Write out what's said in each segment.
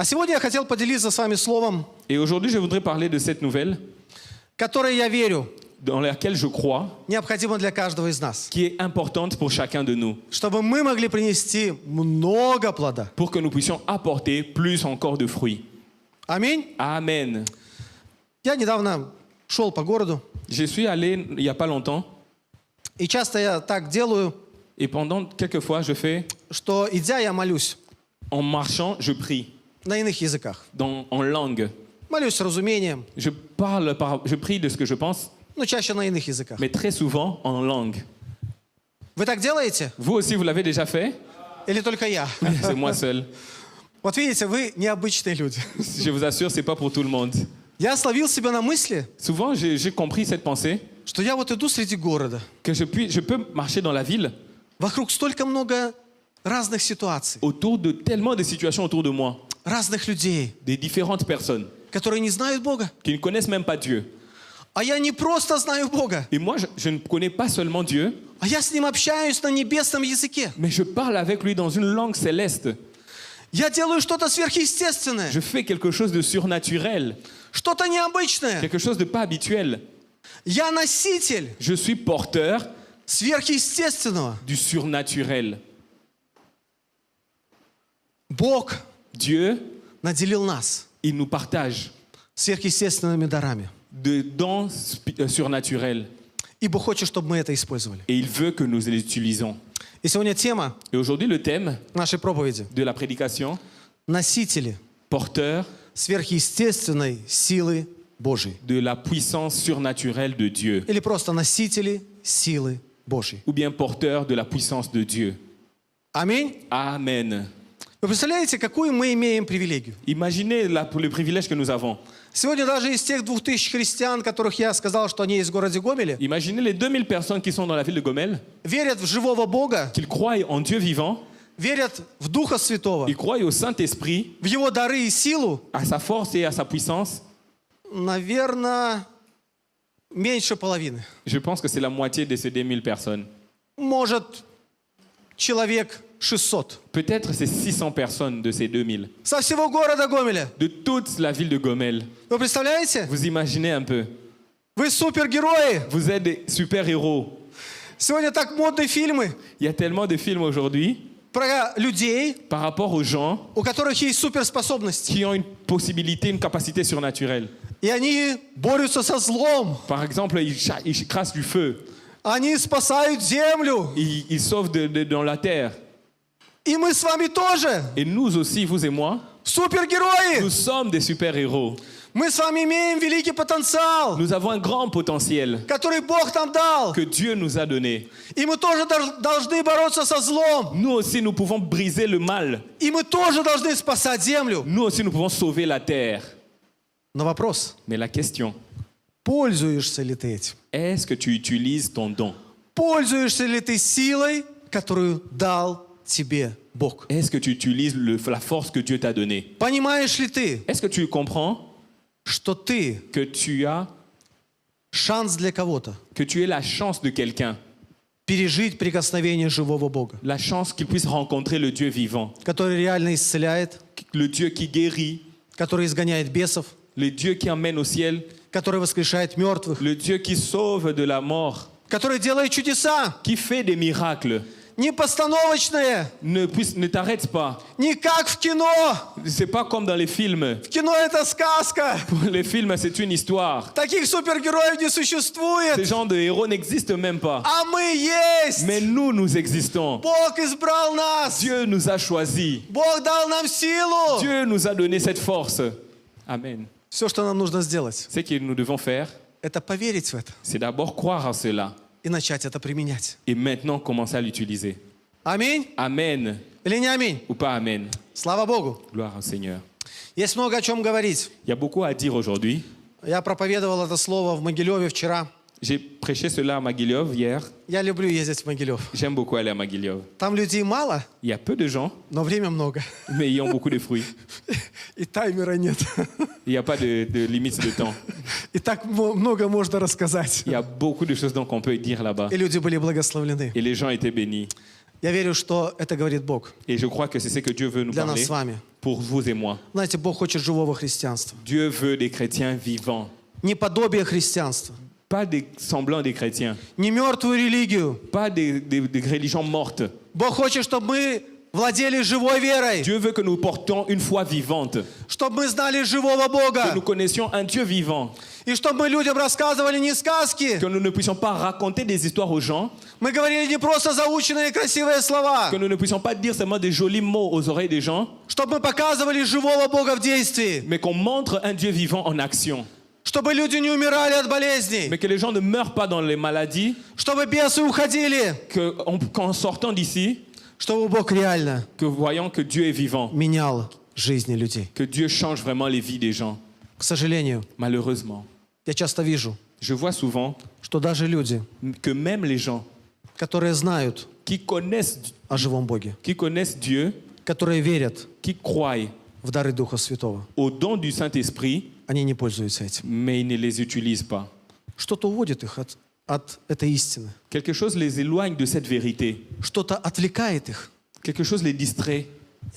А сегодня я хотел поделиться с вами словом, Et aujourd'hui, je voudrais parler de cette nouvelle которое, я верю, dans laquelle je crois, необходимо для каждого из нас, qui est importante pour chacun de nous, чтобы мы могли принести много плода. pour que nous puissions apporter plus encore de fruits. Аминь. Amen. Я недавно шел по городу, Je suis allé il n'y a pas longtemps, и часто я так делаю, et pendant quelques fois, je fais, что идя я молюсь en marchant, je prie на иных языках. en langue. Молюсь с разумением, Je prie de ce que je pense, но чаще на иных языках. mais très souvent en langue. Вы так делаете? Vous aussi, vous l'avez déjà fait? Или только я? C'est moi seul. Вот видите, вы необычные люди. Je vous assure, c'est pas pour tout le monde. Я словил себя на мысли, Souvent, j'ai compris cette pensée, что я вот иду среди города. que je peux marcher dans la ville Вокруг столько много разных ситуаций, autour de tellement de situations autour de moi, разных людей, des différentes personnes которые не знают Бога. qui ne connaissent même pas Dieu. А я не просто знаю Бога, Et moi, je ne connais pas seulement Dieu, а я с Ним общаюсь на небесном языке. mais je parle avec lui dans une langue céleste. Я делаю что-то сверхъестественное, Je fais quelque chose de surnaturel, что-то необычное. quelque chose de pas habituel. Я носитель Je suis porteur сверхъестественного. du surnaturel. Бог Dieu, наделил нас il nous partage сверхъестественными дарами. de dons surnaturels И Бог хочет, чтобы мы это использовали. et il veut que nous les utilisons. И сегодня тема Et aujourd'hui, le thème нашей проповеди de la prédication, – носители porteur сверхъестественной силы Божьей. de la puissance surnaturelle de Dieu, Или просто носители силы Божьей. ou bien porteur de la puissance de Dieu. Аминь. Amen. Вы представляете, какую мы имеем привилегию? Imaginez le privilège que nous avons. Сегодня даже из тех 2000 христиан, которых я сказал, что они есть в городе Гомеле, Imaginez les 2000 personnes qui sont dans la ville de Gomel, верят в живого Бога, qu'ils croient en Dieu vivant, верят в Духа Святого, ils croient au Saint-Esprit, в Его дары и силу, à sa force et à sa puissance. наверное, меньше половины. Je pense que c'est la moitié de ces 2000 personnes. Может, человек 600. Peut-être c'est 600 personnes de ces 2000, Со всего города Гомеля. de toute la ville de Gomel. Вы представляете? Vous imaginez un peu. Вы супергерои. Vous êtes des super-héros. Сегодня так модны фильмы Il y a tellement de films aujourd'hui про людей, par rapport aux gens у которых есть суперспособности. qui ont une possibilité, une capacité surnaturelle. И они борются со злом. Par exemple, ils crassent du feu, Они спасают землю. ils sauvent dans la terre. И мы с вами тоже Et nous aussi, vous et moi, супергерои. nous sommes des super-héros. Мы с вами имеем великий потенциал, Nous avons un grand potentiel который Бог нам дал. que Dieu nous a donné. И мы тоже должны бороться со злом. Nous aussi, nous pouvons briser le mal. И мы тоже должны спасать землю. Nous aussi, nous pouvons sauver la terre. Но вопрос, Mais la question, пользуешься ли ты этим? est-ce que tu utilises ton don? Пользуешься ли ты силой, которую дал тебе Бог? Est-ce que tu utilises la force que Dieu t'a donnée? Понимаешь ли ты, Est-ce que tu comprends что ты que tu as шанс для кого-то es la chance de quelqu'un, пережить прикосновение живого Бога, la chance qu'il puisse rencontrer le Dieu vivant, который реально исцеляет, le Dieu qui guérit, который изгоняет бесов, le Dieu qui emmène au ciel, который воскрешает мертвых, le Dieu qui sauve de la mort, который делает чудеса, qui fait des miracles. не постановочные, Ne t'arrête pas. не как в кино. C'est pas comme dans les films. В кино это сказка. Pour les films, c'est une histoire. Таких супергероев не Ces существует. genres de héros n'existent même pas. А мы есть. Mais nous existons. Бог избрал нас. Dieu nous a choisis. Бог дал нам силу. Dieu nous a donné cette force. Amen. Все, что нам нужно сделать, Ce que nous devons faire, это поверить в это c'est d'abord croire en cela и начать это применять. et maintenant commencer à l'utiliser. Аминь? Amen Или не аминь? ou pas Amen. Слава Богу. Gloire au Seigneur. Есть много о чем говорить. Il y a beaucoup à dire aujourd'hui. Я проповедовал это слово в Могилеве вчера. J'ai prêché cela à Могилев hier. Я люблю ездить в Могилев. J'aime beaucoup aller à Могилев. Там людей мало, Il y a peu de gens, но время много. mais ils ont beaucoup de fruits. И таймера нет. Il n'y a pas de limite de temps. И так много можно рассказать. Il y a beaucoup de choses qu'on peut dire là-bas. И люди были благословлены. Et les gens étaient bénis. Я верю, что это говорит Бог Et je crois que c'est ce que Dieu veut nous для нас parler с вами. pour vous et moi. Знаете, Бог хочет живого христианства. Dieu veut des chrétiens vivants, Не подобие христианства. pas des semblants des chrétiens, Не мертвую религию. pas des religions mortes. Бог хочет, чтобы мы владели живой верой. Dieu veut que nous portions une foi vivante, Чтобы мы знали живого que Бога. nous connaissions un Dieu vivant, И чтобы мы людям рассказывали не сказки. que nous ne puissions pas raconter des histoires aux gens, Мы говорили не просто заученные красивые слова. que nous ne puissions pas dire seulement des jolis mots aux oreilles des gens, Чтобы мы показывали живого Бога в действии. mais qu'on montre un Dieu vivant en action. Чтобы люди не умирали от болезней. Mais que les gens ne meurent pas dans les maladies, Чтобы бесы уходили. qu'en sortant d'ici, Чтобы Бог реально que voyons que Dieu est vivant, менял жизни людей. que Dieu change vraiment les vies des gens. К сожалению, Malheureusement, я часто вижу, je vois souvent что даже люди, que même les gens которые знают qui connaissent о живом Боге, Dieu, которые верят qui croient в дары Духа Святого, au don du Saint-Esprit, они не пользуются этим. mais ils ne les utilisent pas. Что-то уводит их от этой истины. Quelque chose les éloigne de cette vérité. Что-то отвлекает их. Quelque chose les distrait.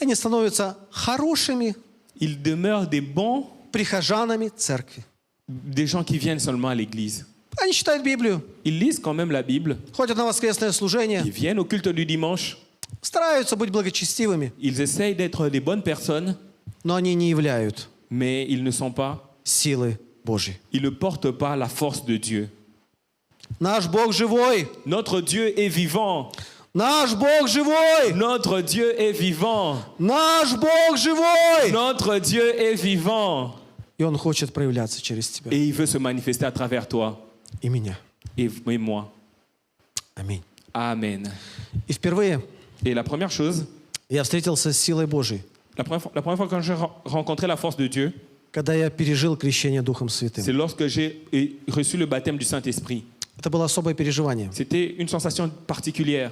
И они становятся хорошими Ils demeurent des bons, прихожанами церкви. des gens qui viennent seulement à l'église. Они читают Библию, Ils lisent quand même la Bible, ходят на воскресное служение, ils viennent au culte du dimanche, стараются быть благочестивыми, ils essayent d'être des bonnes personnes, но они не являют mais ils ne sont pas, силы Божьей. ils ne portent pas la force de Dieu. Наш Бог живой! Notre Dieu est vivant. Наш Бог живой! Notre Dieu est vivant. Наш Бог живой! Notre Dieu est vivant. И Он хочет проявляться через тебя Et il veut se manifester à travers toi и меня. et moi. Аминь. Amen. И впервые Et la première chose, я встретился с силой Божьей, la première fois quand j'ai rencontré la force de Dieu, когда я пережил крещение Духом c'est Святым. lorsque j'ai reçu le baptême du Saint-Esprit. Это было особое переживание. C'était une sensation particulière.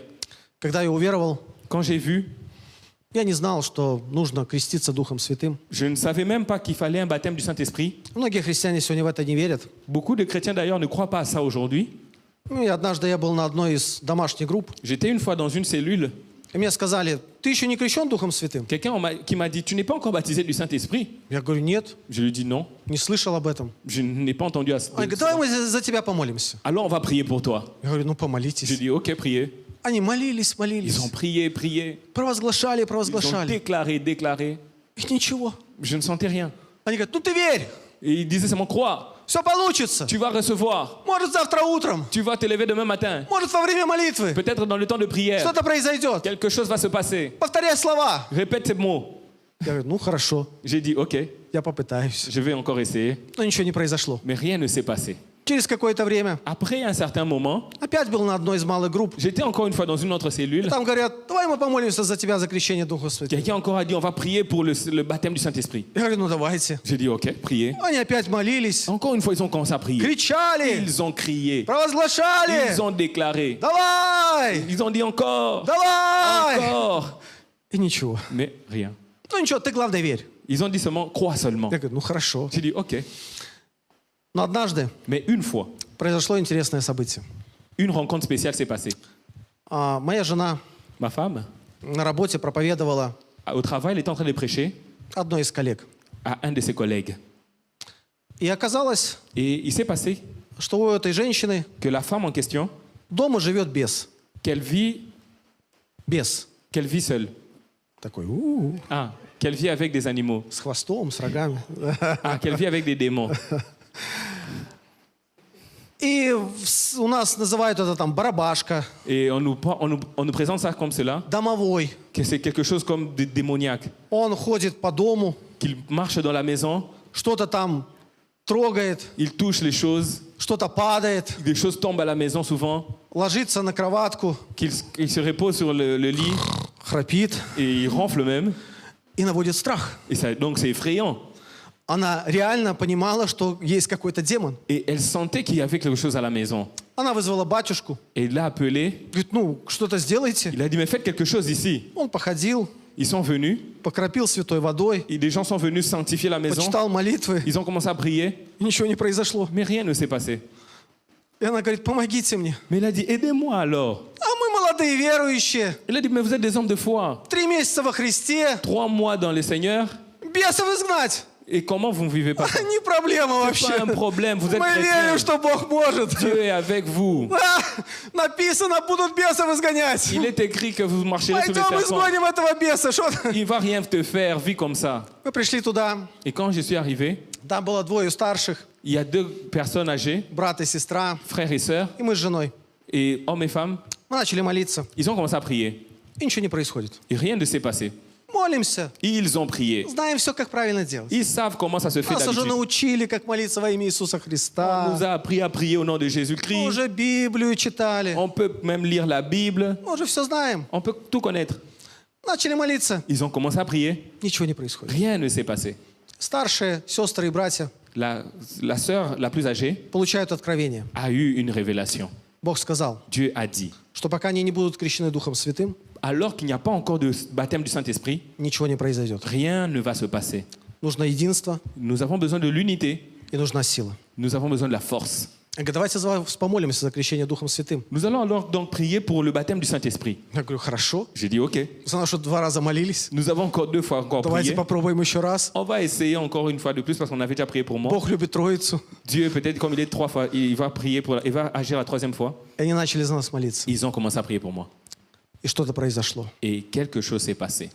Когда я уверовал, Quand j'ai vu, я не знал, что нужно креститься Духом Святым. je ne savais même pas qu'il fallait un baptême du Saint-Esprit. Многие христиане сегодня в это не верят. Beaucoup de chrétiens d'ailleurs ne croient pas à ça aujourd'hui. Ну, и однажды я был на одной из домашних групп, J'étais une fois dans une cellule, и мне сказали: ты еще не крещен Духом Святым? quelqu'un qui m'a dit, tu n'es pas encore baptisé du Saint-Esprit? Я говорю: нет, Je lui dis non, не слышал об этом. je n'ai pas entendu à ça. Они говорят: давай мы за тебя помолимся. Alors on va prier pour toi. Я говорю: ну Je помолитесь. dis ok, priez. Они молились, Ils молились, ont prié, провозглашали, ils ont провозглашали. déclaré. И ничего. Je ne sentais rien. Они говорят: ну ты верь, Et ils disaient seulement crois, все получится. tu vas recevoir, Может завтра утром, tu vas te lever demain matin. может во время молитвы Peut-être dans le temps de prière, что-то произойдет. quelque chose va se passer. Повторяй слова. Répète ces mots. Я говорю: ну хорошо, J'ai dit ok, я попытаюсь. je vais encore essayer. Но ничего не произошло. Mais rien ne s'est passé. Через какое-то время Après un certain moment, опять был на одной из малых групп. j'étais encore une fois dans une autre cellule. Там говорят: давай мы помолимся за тебя, за крещение Духа Святым. Quelqu'un encore a dit on va prier pour le baptême du Saint-Esprit. Я говорю: ну давайте. J'ai dit ok, priez. Они опять молились, Encore une fois, ils ont commencé à prier. кричали, Ils ont crié. провозглашали: Ils ont déclaré. давай, Ils ont dit encore. давай. Encore. И ничего. Mais rien. Ну ничего, ты главное верь. Ils ont dit seulement crois seulement. Я говорю: ну хорошо. J'ai dit ok. Но однажды Mais une fois, произошло интересное событие. une rencontre spéciale s'est passée. Моя жена Ma femme, на работе проповедовала au travail, elle était en train de prêcher одной из коллег. à un de ses collègues. И оказалось, Et il s'est passé что у этой женщины que la femme en question, дома живет бес. qu'elle vit Бес. seule. Такой, Ah, qu'elle vit avec des animaux. с хвостом, с рогами. Ah, qu'elle vit avec des démons. И у нас называют это там барабашка, Et on nous présente ça comme cela, домовой. que c'est quelque chose comme démoniaque. Он ходит по дому, Qu'il marche dans la maison, что-то там трогает, il touche les choses, что-то падает, des choses tombent à la maison souvent, ложится на кроватку, qu'il se repose sur le lit храпит et il ronfle même. и наводит страх. Et ça, donc c'est effrayant. Она реально понимала, что есть какой-то демон. Et elle sentait qu'il y avait quelque chose à la maison. Она вызвала батюшку, Et il l'a appelé, говорит: ну, что-то сделайте. il a dit mais faites quelque chose ici. Он походил, Ils sont venus, покропил святой водой, et des gens sont venus sanctifier la maison. почитал молитвы, Ils ont commencé à prier, и ничего не произошло. mais rien ne s'est passé. И она говорит, помогите мне. Mais il a dit, aidez-moi alors. А мы молодые верующие. Il a dit, mais vous êtes des hommes de foi. 3 месяца во Христе. 3 mois dans le Seigneur. Бесов изгнать. Et comment vous ne vivez pas ça? Не проблема C'est вообще. pas un problème, vous êtes Мы верим, chrétien. что Бог может. Dieu est avec vous. Да, написано, будут бесов изгонять. Il est écrit que vous marcherez sur les Пойдем serpents. изгоним этого беса. Что ты? Il va rien te faire, vis comme ça. Мы пришли туда. Et quand je suis arrivé, Там было 2 старших, il y a 2 personnes âgées, брат и сестра. frères et sœurs, И мы с женой. et hommes et femmes. Мы начали молиться. Ils ont commencé à prier. И ничего не происходит. Et rien ne s'est passé. Молимся. Ils ont prié. Знаем все, как правильно делать. Ils savent comment ça se fait Нас уже d'habitude. научили, как молиться во имя Иисуса On Христа. nous a appris à prier au nom de Мы Jésus-Christ. уже Библию читали. On peut même lire la Bible. Мы уже все знаем. On peut tout connaître. Начали молиться. Ils ont commencé à prier. Ничего не происходит. Rien ne s'est passé. Старшие сестры и братья La sœur la plus âgée получают откровение. a eu une révélation. Бог сказал, Dieu a dit, что пока они не будут крещены Духом Святым, alors qu'il n'y a pas encore de baptême du Saint-Esprit, ничего не произойдет. rien ne va se passer. Нужно единство Nous avons besoin de l'unité. и нужна сила. Nous avons besoin de la force. Я говорю, давайте за вас помолимся за крещение Духом Святым. Nous allons alors donc prier pour le baptême du Saint-Esprit. Я говорю, хорошо. J'ai dit, OK. Потому что 2 раза молились. Nous avons encore 2 fois encore Давайте prié. попробуем еще раз. On va essayer encore une fois de plus parce qu'on avait déjà prié pour moi. Бог любит Троицу. Dieu, peut-être comme il est 3 fois, il va prier il va agir la 3e fois. И они начали за нас молиться. Ils ont commencé à prier pour moi. И что-то произошло. Et quelque chose s'est passé.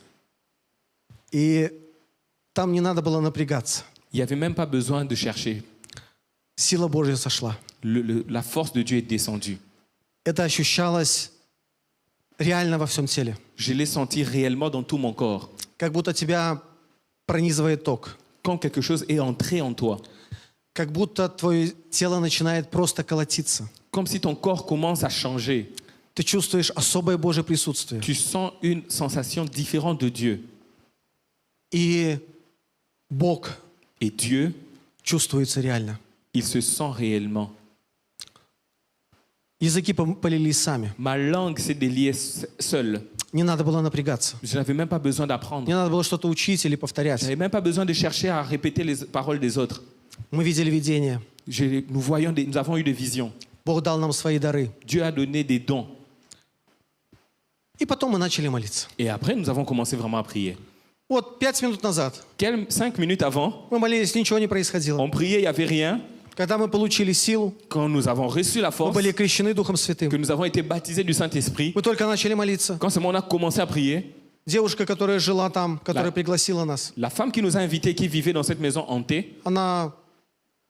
И там не надо было напрягаться. Il n'y avait même pas besoin de chercher. Сила Божья сошла. La force de Dieu est descendue. Это ощущалось реально во всем теле. Je l'ai senti réellement dans tout mon corps. Как будто тебя пронизывает ток. Quand quelque chose est entré en toi, Как будто твое тело начинает просто колотиться. comme si ton corps commence à changer. Ты чувствуешь особое Божье присутствие. Tu sens une sensation différente de Dieu. И Бог Et Dieu, чувствуется реально. il se sent réellement. Языки полились сами. Ma langue s'est déliée seule. Не надо было напрягаться. Je n'avais même pas besoin d'apprendre. Не надо было что-то учить или Je повторять. n'avais même pas besoin de chercher à répéter les paroles des autres. Мы видели видение. Nous avons eu des visions. Бог дал нам свои дары. Dieu a donné des dons. И потом мы начали молиться. Et après, nous avons commencé vraiment à prier. Вот 5 минут назад 5 minutes avant, мы молились, ничего не происходило. on priait, il n'y avait rien. Когда мы получили силу, Quand nous avons reçu la мы force, были крещены Духом Святым. que nous avons été baptisés du Saint-Esprit, Мы только начали молиться. quand on a commencé à prier, Девушка, которая жила там, которая пригласила нас, la femme qui nous a invités, qui vivait dans cette maison hantée, она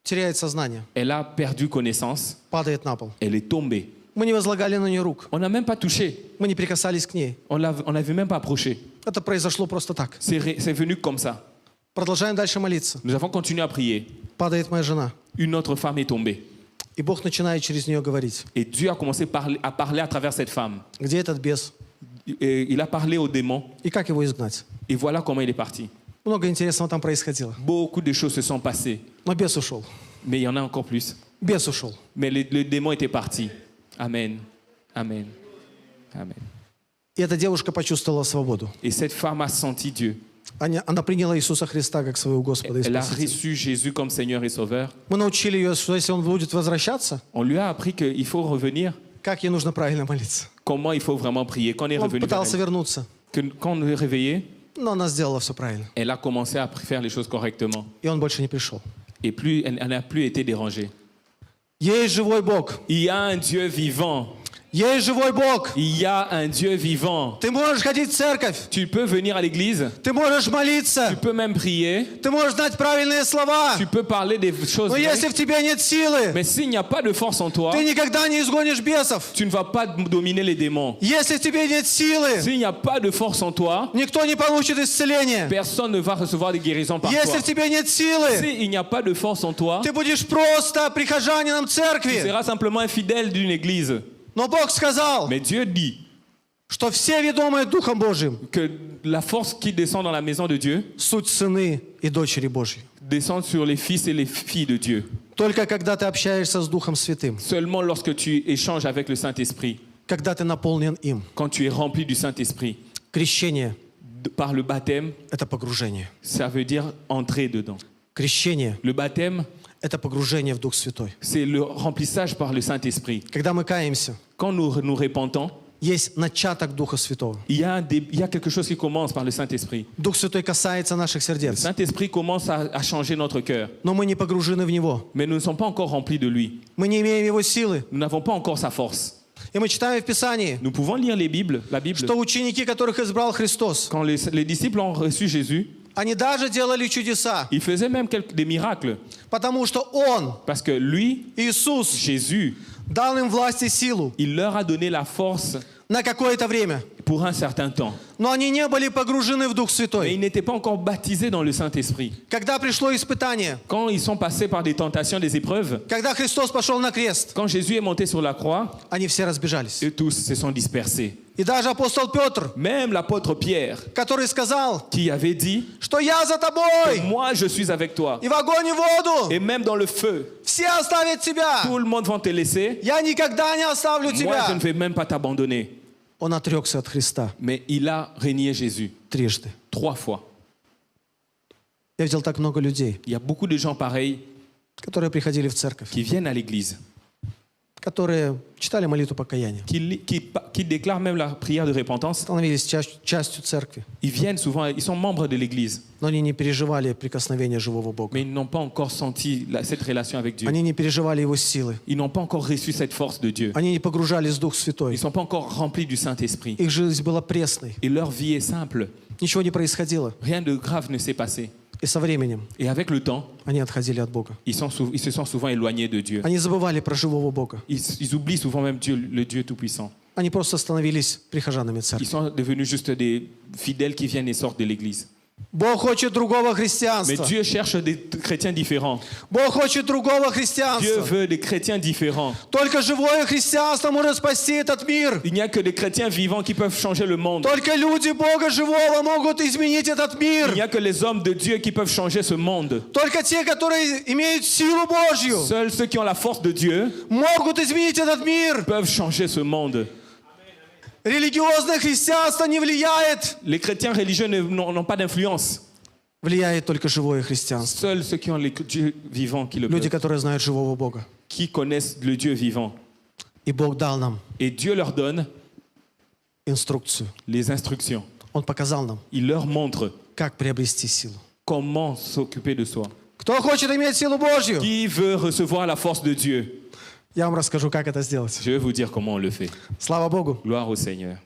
теряет сознание, elle a perdu connaissance, падает на пол. elle est tombée. Мы не возлагали на нее рук. On n'a même pas touché, Мы не прикасались к ней. on n'avait même pas approché. Это произошло просто так. C'est venu comme ça. Продолжаем дальше молиться. Nous avons continué à prier. Падает моя жена. Une autre femme est tombée. И Бог начинает через нее говорить. Et Dieu a commencé à parler à travers cette femme. Где этот бес? Et il a parlé au démon. И как его изгнать? Et voilà comment il est parti. Много интересного там происходило. Beaucoup de choses se sont passées. Но бес ушел. Mais il y en a encore plus. Бес ушел. Mais le démon était parti. Amen. Amen. Amen. И эта девушка почувствовала свободу. Et cette femme a senti Dieu. Она приняла Иисуса Христа как своего Господа и Elle a Спасителя. reçu Jésus comme Seigneur et Sauveur. Мы научили ее, что если он будет возвращаться, On lui a appris qu'il faut revenir. как ей нужно правильно молиться. Comment il faut vraiment prier. Quand on est Он revenu vers пытался elle, вернуться, quand on est réveillé, но она сделала все правильно. elle a commencé à faire les choses correctement. И он больше не пришел. Et elle n'a plus été dérangée. Есть живой Бог. Il y a un Dieu vivant. Есть живой Бог. Il y a un Dieu vivant. Ты можешь ходить в церковь. Tu peux venir à l'église. Ты можешь Tu молиться. peux même prier. Ты можешь знать правильные слова. Tu peux parler des choses Но vraies. если в тебе нет силы, Mais s'il n'y a pas de force en toi, ты никогда не изгонишь бесов. tu ne vas pas dominer les démons. Если в тебе нет силы, S'il n'y a pas de force en toi, никто не получит исцеления. personne ne va recevoir des guérisons par toi. Если в тебе нет силы, S'il n'y a pas de force en toi, ты будешь просто прихожанином tu церкви. seras simplement un fidèle d'une église. Но Бог сказал, Mais Dieu dit что все ведомые Духом Божьим que la force qui descend dans la maison de Dieu суть сыны и дочери Божьи. descend sur les fils et les filles de Dieu. Только когда ты общаешься с Духом Святым, Seulement lorsque tu échanges avec le Saint-Esprit, когда ты наполнен им. quand tu es rempli du Saint-Esprit, Крещение par le baptême, – это погружение. ça veut dire entrer dedans. Крещение Le baptême, – Это погружение в Дух Святой. C'est le remplissage par le Saint-Esprit. Когда мы каемся, Quand nous répentons, есть начаток Духа Святого. il y a quelque chose qui commence par le Saint-Esprit. Дух Святой касается наших Le сердец, Saint-Esprit commence à changer notre cœur. но мы не погружены в Него. Mais nous ne sommes pas encore remplis de lui. Мы не имеем Его силы. Nous n'avons pas encore sa force. И мы читаем в Писании, Nous pouvons lire la Bible. что ученики, которых избрал Христос, Quand les disciples ont reçu Jésus, они даже делали чудеса, ils faisaient même des miracles. потому что Он, Parce que lui, Иисус, Jésus, дал им власть и силу il leur a donné la force на какое-то время. pour un certain temps. Но они не были погружены в Дух Mais Святой. ils n'étaient pas encore baptisés dans le Saint-Esprit. Когда пришло испытание, Quand ils sont passés par des tentations, des épreuves, когда Христос пошел на крест, quand Jésus est monté sur la croix, они все разбежались. eux tous se sont dispersés. И даже апостол Петр, Même l'apôtre Pierre, который сказал, qui avait dit, что я за тобой, moi je suis avec toi. и в огонь и в воду, Et même dans le feu, все оставят тебя. tout le monde va te laisser. Я никогда не оставлю Moi, je тебя. ne vais même pas t'abandonner. Он отрекся от Христа Mais il a régné Jésus трижды. 3 fois. Я видел так много людей, Il y a beaucoup de gens pareils которые приходили в церковь, qui viennent à l'église, которые читали молитву покаяния, qui déclarent même la prière de repentance. становились частью церкви, Ils viennent souvent, ils sont membres de l'église, но они не переживали прикосновения живого Бога. mais ils n'ont pas encore senti cette relation avec Dieu. Они не переживали Его силы. Ils n'ont pas encore reçu cette force de Dieu. Они не погружались в Дух Ils Святой. ne sont pas encore remplis du Saint-Esprit. Их жизнь была пресной. Et leur vie est simple. Ничего не происходило. Rien de grave ne s'est passé. И со временем Et avec le temps, они отходили от Бога. ils se sont souvent éloignés de Dieu. Они забывали про живого Бога. Ils oublient souvent même Dieu, le Dieu Tout-Puissant. Они просто становились прихожанами Ils церкви. sont devenus juste des fidèles qui viennent et sortent de l'église. Бог хочет другого Mais христианства. Dieu cherche des chrétiens différents. Бог хочет другого Dieu христианства. veut des chrétiens différents. Только живое христианство может спасти этот мир. Il n'y a que des chrétiens vivants qui peuvent changer le monde. Только люди Бога живого могут изменить этот Il n'y мир. a que les hommes de Dieu qui peuvent changer ce monde. Только те, которые имеют силу Божью, Seuls ceux qui ont la force de Dieu могут изменить этот мир. peuvent changer ce monde. Религиозное христианство не влияет. Les chrétiens religieux n'ont pas d'influence. Влияет только живое христианство. Seuls ceux qui ont le Dieu vivant qui le Люди, peuvent, которые знают живого Бога. qui connaissent le Dieu vivant. И Бог дал нам Et Dieu leur donne инструкцию. les instructions. Он показал нам, Il leur montre как приобрести силу. comment s'occuper de soi. Кто хочет иметь силу Божью? Qui veut recevoir la force de Dieu? Я вам расскажу, как это сделать. Je vais vous dire comment on le fait. Слава Богу. Gloire au Seigneur.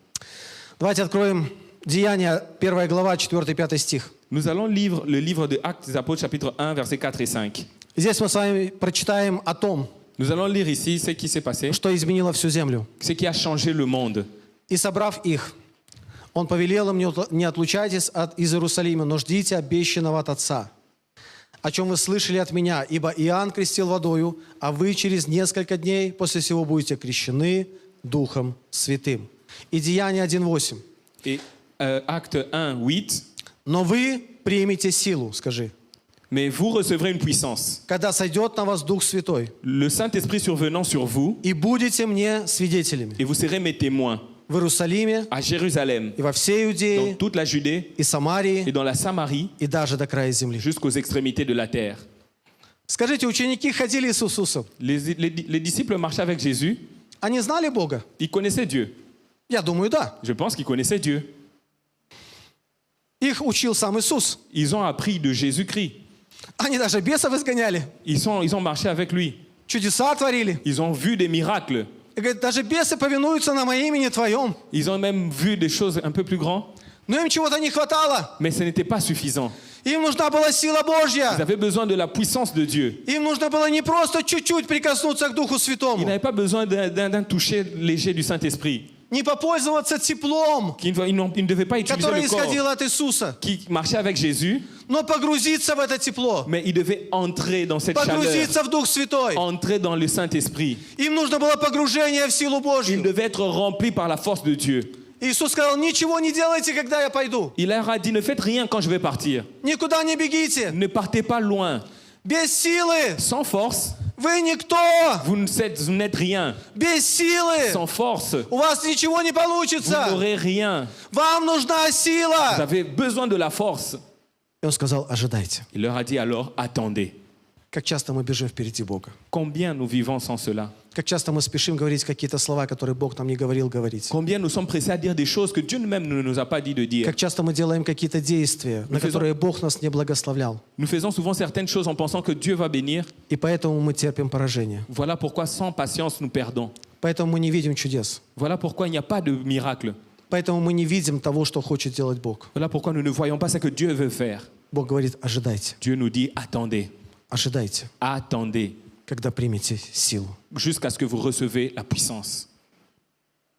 Давайте откроем Деяния, 1 глава, 4-5 стих. Nous allons lire le livre de Actes des Apôtres, chapitre 1, versets 4 et 5. Здесь мы с вами прочитаем о том, Nous allons lire ici ce qui s'est passé, что изменило всю землю. ce qui a changé le monde. «И собрав их, он повелел им, не отлучайтесь из Иерусалима, но ждите обещанного от Отца, о чем вы слышали от меня, ибо Иоанн крестил водою, а вы через несколько дней после сего будете крещены Духом Святым». И Деяния 1:8. Et Acte 1, 8. «Но вы примете силу», скажи, Mais vous recevrez une puissance. «когда сойдет на вас Дух Святой, Le Saint-Esprit survenant sur vous, и будете мне свидетелями et vous serez mes témoins в Иерусалиме à Jérusalem, и во всей dans Иудее toute la Judée и Самарии et dans la Samarie, и даже до края земли». jusqu'aux extrémités de la terre. Скажите, ученики ходили с Иисусом. Les disciples marchaient avec Jésus. Они знали Бога? Ils connaissaient Dieu. Я думаю, да. Je pense qu'ils connaissaient Dieu. Их учил сам Иисус. Ils ont appris de Jésus-Christ. Они даже бесов изгоняли, Ils ont marché avec lui. чудеса творили. Ils ont vu des miracles. И говорит, даже бесы повинуются на моем имени Твоем. Ils ont même vu des choses un peu plus grandes. Но им чего-то не хватало. Mais ce n'était pas suffisant. Им нужна была сила Ils Божья. avaient besoin de la puissance de Dieu. Им нужно было не просто чуть-чуть прикоснуться к Духу Ils Святому, n'avaient pas besoin d'un toucher léger du Saint-Esprit. не попользоваться теплом, Ils ne devaient pas utiliser которое le corps исходило от Иисуса, qui marchait avec Jésus, но погрузиться в это тепло, mais ils devaient entrer dans cette chaleur, погрузиться в Дух Святой. entrer dans le Saint-Esprit. Им нужно было погружение в силу Ils Божью. devaient être remplis par la force de Dieu. Иисус сказал, ничего не делайте, когда я пойду. Il leur a dit, ne faites rien quand je vais partir. Никуда не бегите. Ne partez pas loin. Без силы Sans force, вы никто. vous n'êtes rien. Без силы Sans force, у вас ничего не vous получится. n'aurez rien. Вам нужна Vous сила. avez besoin de la force. И он сказал, ожидайте. Il leur a dit alors, attendez. Как часто мы бежим впереди Бога. Combien nous vivons sans cela? Как часто мы спешим говорить какие-то слова, которые Бог нам не говорил говорить. Combien nous sommes pressés à dire des choses que Dieu même ne nous a pas dit de dire? Как часто мы делаем какие-то действия, на которые Бог нас не благословлял. Nous faisons souvent certaines choses en pensant que Dieu va bénir. И поэтому мы терпим поражение. Voilà pourquoi sans patience nous perdons. Поэтому мы не видим чудес. Voilà pourquoi il n'y a pas de miracle. Поэтому мы не видим того, что хочет делать Бог. Voilà pourquoi nous ne voyons pas ce que Dieu veut faire. Бог говорит, ожидайте, Dieu nous dit attendez, ожидайте, attendez, когда примете силу. jusqu'à ce que vous recevez la puissance.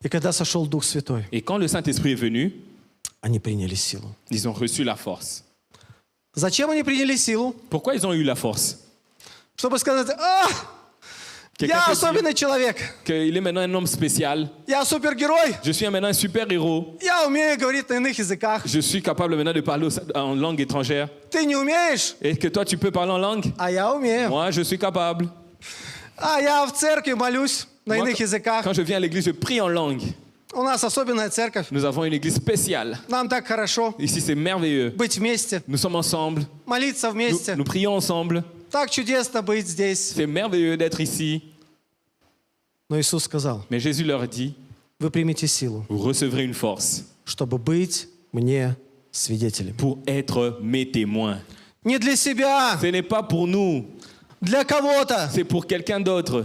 И когда сошел Дух Святой, Et quand le Saint-Esprit est venu, они приняли силу. ils ont reçu la force. Зачем они приняли силу? Pourquoi ils ont eu la force? Чтобы сказать, Quelqu'un я peut особенный человек, dire qu'il est maintenant un homme spécial. я супергерой, Je suis maintenant un super-héros. я умею говорить на иных языках. Je suis capable maintenant de parler en langue étrangère. Ты не умеешь, Et que toi, tu peux parler en langue? а я умею. Moi, je suis capable. А я в церкви молюсь на Moi, иных языках. quand je viens à l'église, je prie en langue. У нас особенная церковь. Nous avons une église spéciale. Нам так хорошо Ici, c'est merveilleux. быть вместе, Nous sommes ensemble. молиться Nous, вместе. nous prions ensemble. Так чудесно быть здесь. C'est merveilleux d'être ici. Но Иисус сказал, Mais Jésus leur dit, вы примете силу, vous recevrez une force чтобы быть мне свидетелем. pour être mes témoins. Не для себя, Ce n'est pas pour nous, для кого-то. c'est pour quelqu'un d'autre.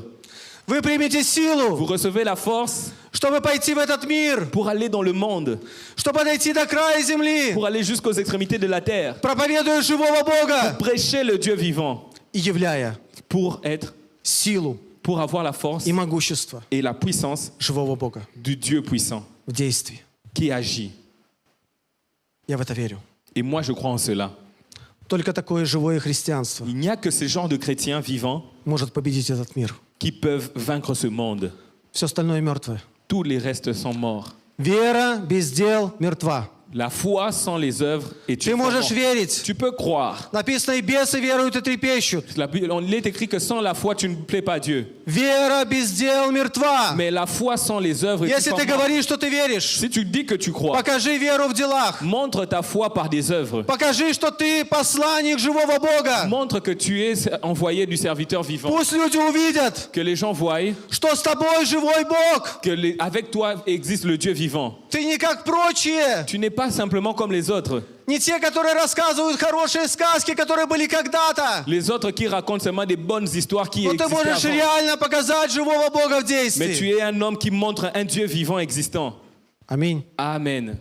Вы примете Vous силу, recevez la force чтобы пойти в этот мир, pour aller dans le monde, чтобы дойти до края земли, pour aller jusqu'aux extrémités de la terre, проповедуя живого Бога prêcher le Dieu vivant, и являя pour être, силу pour avoir la force и могущество et la puissance живого Бога du Dieu puissant в действии. qui agit. Я в это верю. Et moi, je crois en cela. Только такое живое христианство Il n'y a que ce genre de chrétiens vivants может победить этот мир. qui peuvent vaincre ce monde. Все остальное мертвое. Tous les restes sont morts. Вера без дел мертва. La foi sans les œuvres est Ты une можешь foi morte. верить. Tu peux croire. Написано, и бесы веруют и трепещут. Il est écrit que sans la foi, tu ne plais pas Dieu. Вера без дел мертва. Mais la foi sans les œuvres est Если une ты foi morte. говоришь, что ты веришь, Si tu dis que tu crois, покажи веру в делах. montre ta foi par des œuvres. Покажи, что ты посланник живого Бога. Montre que tu es envoyé du serviteur vivant. Пусть люди увидят, Que les gens voient что с тобой живой Бог. que avec toi existe le Dieu vivant. Ты не как прочие. Tu n'es pas simplement comme les autres. Не те, которые рассказывают хорошие сказки, которые были когда-то. Les autres qui racontent seulement des bonnes histoires qui Но ты existaient можешь avant. реально показать живого Бога в Mais tu действии. es un homme qui montre un Dieu vivant existant. Аминь. Amen.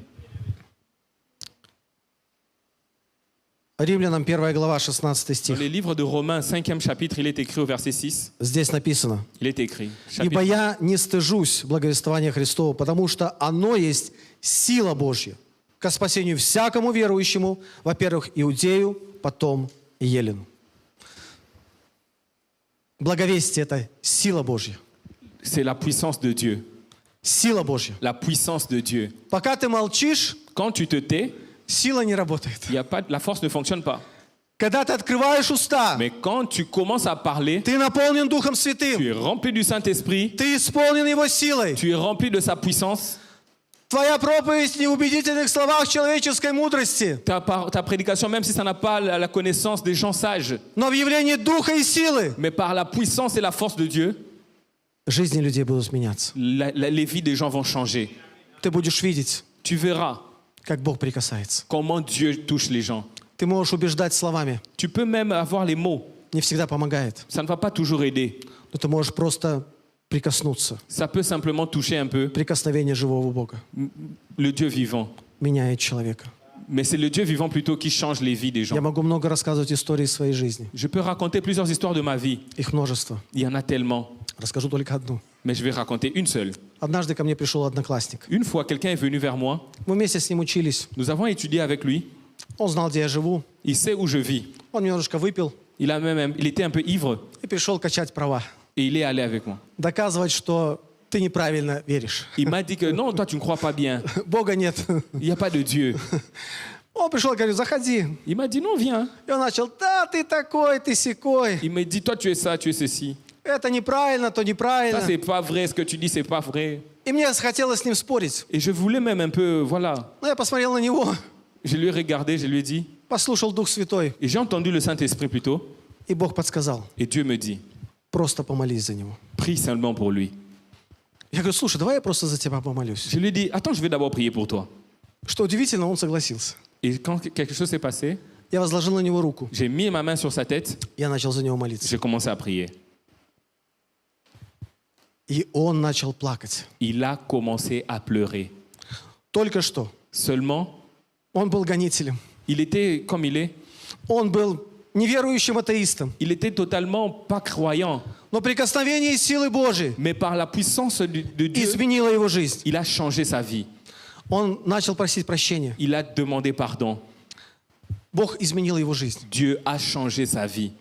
Римлянам 1 глава, 16 Dans стих. les livres de Romains, 5e chapitre, il est écrit au verset 6. Здесь написано. Il est écrit. «Ибо Chapitre- я не стыжусь благовествования Христова, потому что оно есть сила Божья ко спасению всякому верующему, во-первых, иудею, потом и елену». Благовестие – это сила Божья. C'est la puissance de Dieu. Сила Божья. La puissance de Dieu. Пока ты молчишь, Quand tu te tais, сила не работает. il y a pas, la force ne fonctionne pas. Когда ты открываешь уста, Mais quand tu commences à parler, ты наполнен Духом tu Святым, es rempli du Saint-Esprit, ты исполнен Его силой. tu es rempli de sa puissance. Твоя проповедь в неубедительных словах человеческой мудрости, Ta prédication, même si ça n'a pas la connaissance des gens sages, но в явлении Духа и силы mais par la puissance et la force de Dieu, жизни людей будут меняться. les vies des gens vont changer. Ты будешь видеть, Tu verras как Бог прикасается. comment Dieu touche les gens. Ты можешь убеждать словами, Tu peux même avoir les mots. не всегда помогает, Ça ne va pas toujours aider. но ты можешь просто прикоснуться. Ça peut simplement toucher un peu Прикосновение живого Бога le Dieu vivant. меняет человека. Mais c'est le Dieu vivant plutôt qui change les vies des Я gens. могу много рассказывать истории своей жизни. Je peux raconter plusieurs histoires de ma vie. Их множество. Il y en a tellement. Расскажу только одну. Mais je vais raconter une seule. Однажды ко мне пришел одноклассник. Une fois, quelqu'un est venu vers moi. Мы вместе с ним учились. Nous avons étudié avec lui. Он знал, где я живу. Il sait où je vis. Он немножко выпил Il était un peu ivre и пришел качать права. et il est allé avec moi. Доказывать, что ты неправильно веришь. Il m'a dit que non, toi tu ne crois pas bien. Бога нет. Il n'y a pas de Dieu. Он пришел и говорит, заходи. Il m'a dit non, viens. И он начал, да, ты такой, ты сякой. Il m'a dit toi tu es ça, tu es ceci. Это неправильно, то Ça неправильно. c'est pas vrai, ce que tu dis c'est pas vrai. И мне захотелось с ним спорить. Et je voulais même un peu, voilà. Но я посмотрел на него, Je lui ai regardé, je lui ai dit. послушал Дух Святой. Et j'ai entendu le Saint-Esprit plutôt. И Бог подсказал, Et Dieu me dit, просто помолись за него. prie seulement pour lui. Я говорю, слушай, давай я просто за тебя помолюсь. Je lui ai dit, attends, je vais d'abord prier pour toi. Что удивительно, он согласился. Et quand quelque chose s'est passé, Я возложил на него руку. j'ai mis ma main sur sa tête, Я начал за него молиться. j'ai commencé à prier. И он начал плакать. Il a commencé à pleurer. Только что. Seulement, Он был гонителем. il était comme il est. Он был неверующим атеистом. Il était totalement pas croyant. Но прикосновение силы Божией Mais par la puissance de Dieu, изменило его жизнь. il a changé sa vie. Он начал просить прощения. Il a demandé pardon. Бог изменил его жизнь. Dieu a changé sa vie.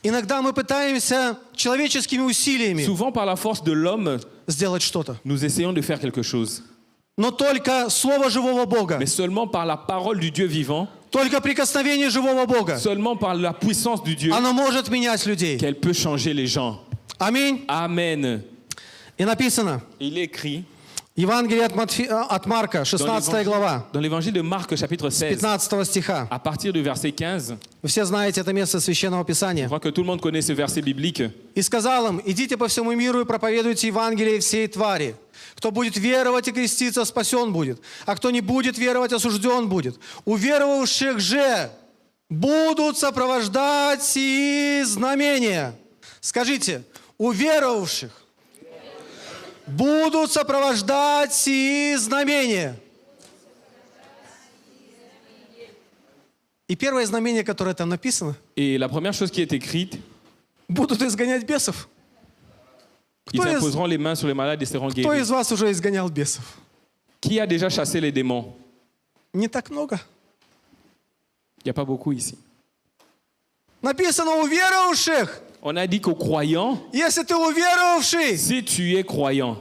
Иногда мы пытаемся человеческими усилиями Souvent, par la force de l'homme, сделать что-то. nous essayons de faire quelque chose. Но только Слово живого Бога, Mais seulement par la parole du Dieu vivant, только прикосновение живого Бога, seulement par la puissance du Dieu, оно может менять людей. qu'elle peut changer les gens. Аминь. Amen. И написано, Il est écrit Евангелие от Марка, 16 глава, dans l'évangile de Marc, chapitre 16, 15 стиха. à partir du verset 15. Вы все знаете это место Священного Je Писания. crois que tout le monde connaît ce verset biblique. «И сказал им, идите по всему миру и проповедуйте Евангелие всей твари. Кто будет веровать и креститься, спасен будет. А кто не будет веровать, осужден будет. У веровавших же будут сопровождать сии знамения». Скажите, у веровавших будут сопровождать сии знамения. И первое знамение, которое там написано, Et la première chose qui est écrite, будут изгонять бесов. ils Кто из, imposeront les mains sur les malades et seront кто guéris. из вас уже изгонял бесов? Qui a déjà chassé les démons? Не так много. Il n'y a pas beaucoup ici. Написано у веровавших. On a dit qu'aux croyants, Если ты уверовавший, si tu es croyant,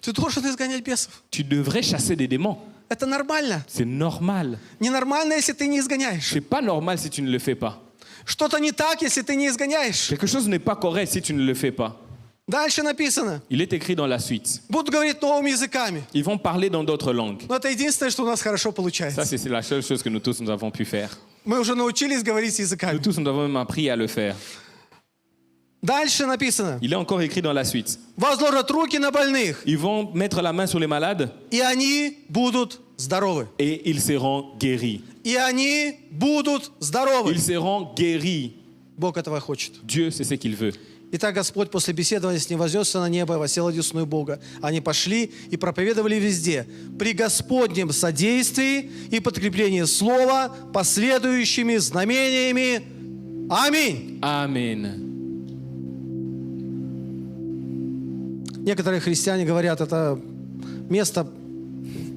ты должен изгонять бесов. tu devrais chasser des démons. Это нормально. C'est normal. Ненормально, если ты не изгоняешь. C'est pas normal si tu ne le fais pas. Что-то не так, если ты не изгоняешь. Quelque chose n'est pas correct si tu ne le fais pas. Дальше написано. Il est écrit dans la suite. Будут говорить новыми языками. Ils vont parler dans d'autres langues. Но это единственное, что у нас хорошо Ça, получается. c'est la seule chose que nous tous nous avons pu faire. Мы уже научились говорить Nous языками. tous, nous avons même appris à le faire. Дальше написано. Il est encore écrit dans la suite. Возложат руки на больных, Ils vont mettre la main sur les malades и они будут здоровы. et ils seront guéris. И они будут здоровы. Ils seront guéris. Бог этого хочет. Dieu, c'est ce qu'il veut. Итак, Господь после беседования с ним вознесся на небо, восел одесную Бога. Они пошли и проповедовали везде, при Господнем содействии и подкреплении слова, последующими знамениями. Аминь. Amen. Некоторые христиане говорят, это место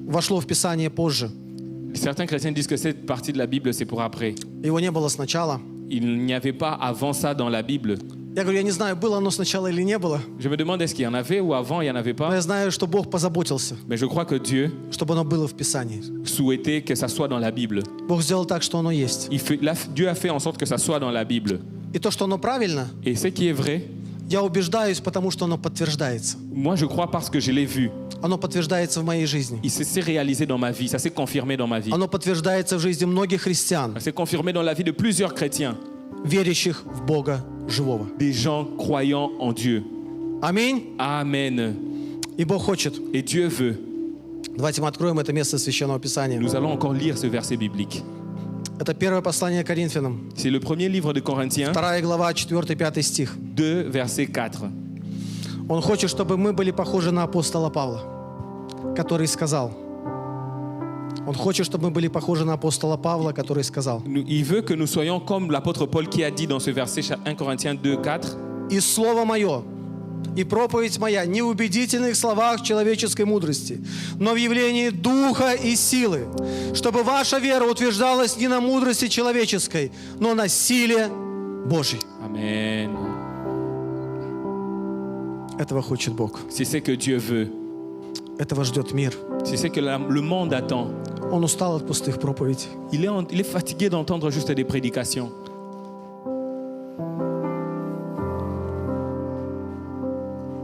вошло в Писание позже. Certains chrétiens disent que cette partie de la Bible, c'est pour après. Его не было сначала. Il n'y avait pas avant ça dans la Bible. Я говорю, я не знаю, было оно сначала или не было, Je me demande est-ce qu'il y en avait ou avant il n'y en avait но pas. я знаю, что Бог позаботился, Mais je crois que Dieu чтобы оно было в Писании. souhaitait que ça soit dans la Bible. Бог сделал так, что оно есть. Dieu a fait en sorte que ça soit dans la Bible. И то, что оно правильно, Et ce qui est vrai, я убеждаюсь, потому что оно подтверждается. moi je crois parce que je l'ai vu. Оно подтверждается в моей жизни. Il s'est réalisé dans ma vie, ça s'est confirmé dans ma vie. Оно подтверждается в жизни многих христиан, Ça s'est confirmé dans la vie de plusieurs chrétiens, верящих в Бога живого. des gens croyants en Dieu. Аминь. Amen. И Бог хочет. Et Dieu veut. Давайте мы откроем это место Священного Писания. Nous allons encore lire ce verset biblique. Это первое послание Коринфянам, C'est le premier livre de Corinthiens, 2 глава, 4-5 стих. 2, verset 4. Он хочет, чтобы мы были похожи на апостола Павла, который сказал. Он хочет, чтобы мы были похожи на апостола Павла, который сказал. Il veut que nous soyons comme l'apôtre Paul qui a dit dans ce verset 1 Corinthiens 2, 4. «И слово мое, и проповедь моя не в убедительных словах человеческой мудрости, но в явлении духа и силы, чтобы ваша вера утверждалась не на мудрости человеческой, но на силе Божьей». Amen. Этого хочет Бог. C'est ce que Dieu veut. Этого ждет мир. C'est ce que le monde attend. Он устал от пустых проповедей. Il est fatigué d'entendre juste des prédications.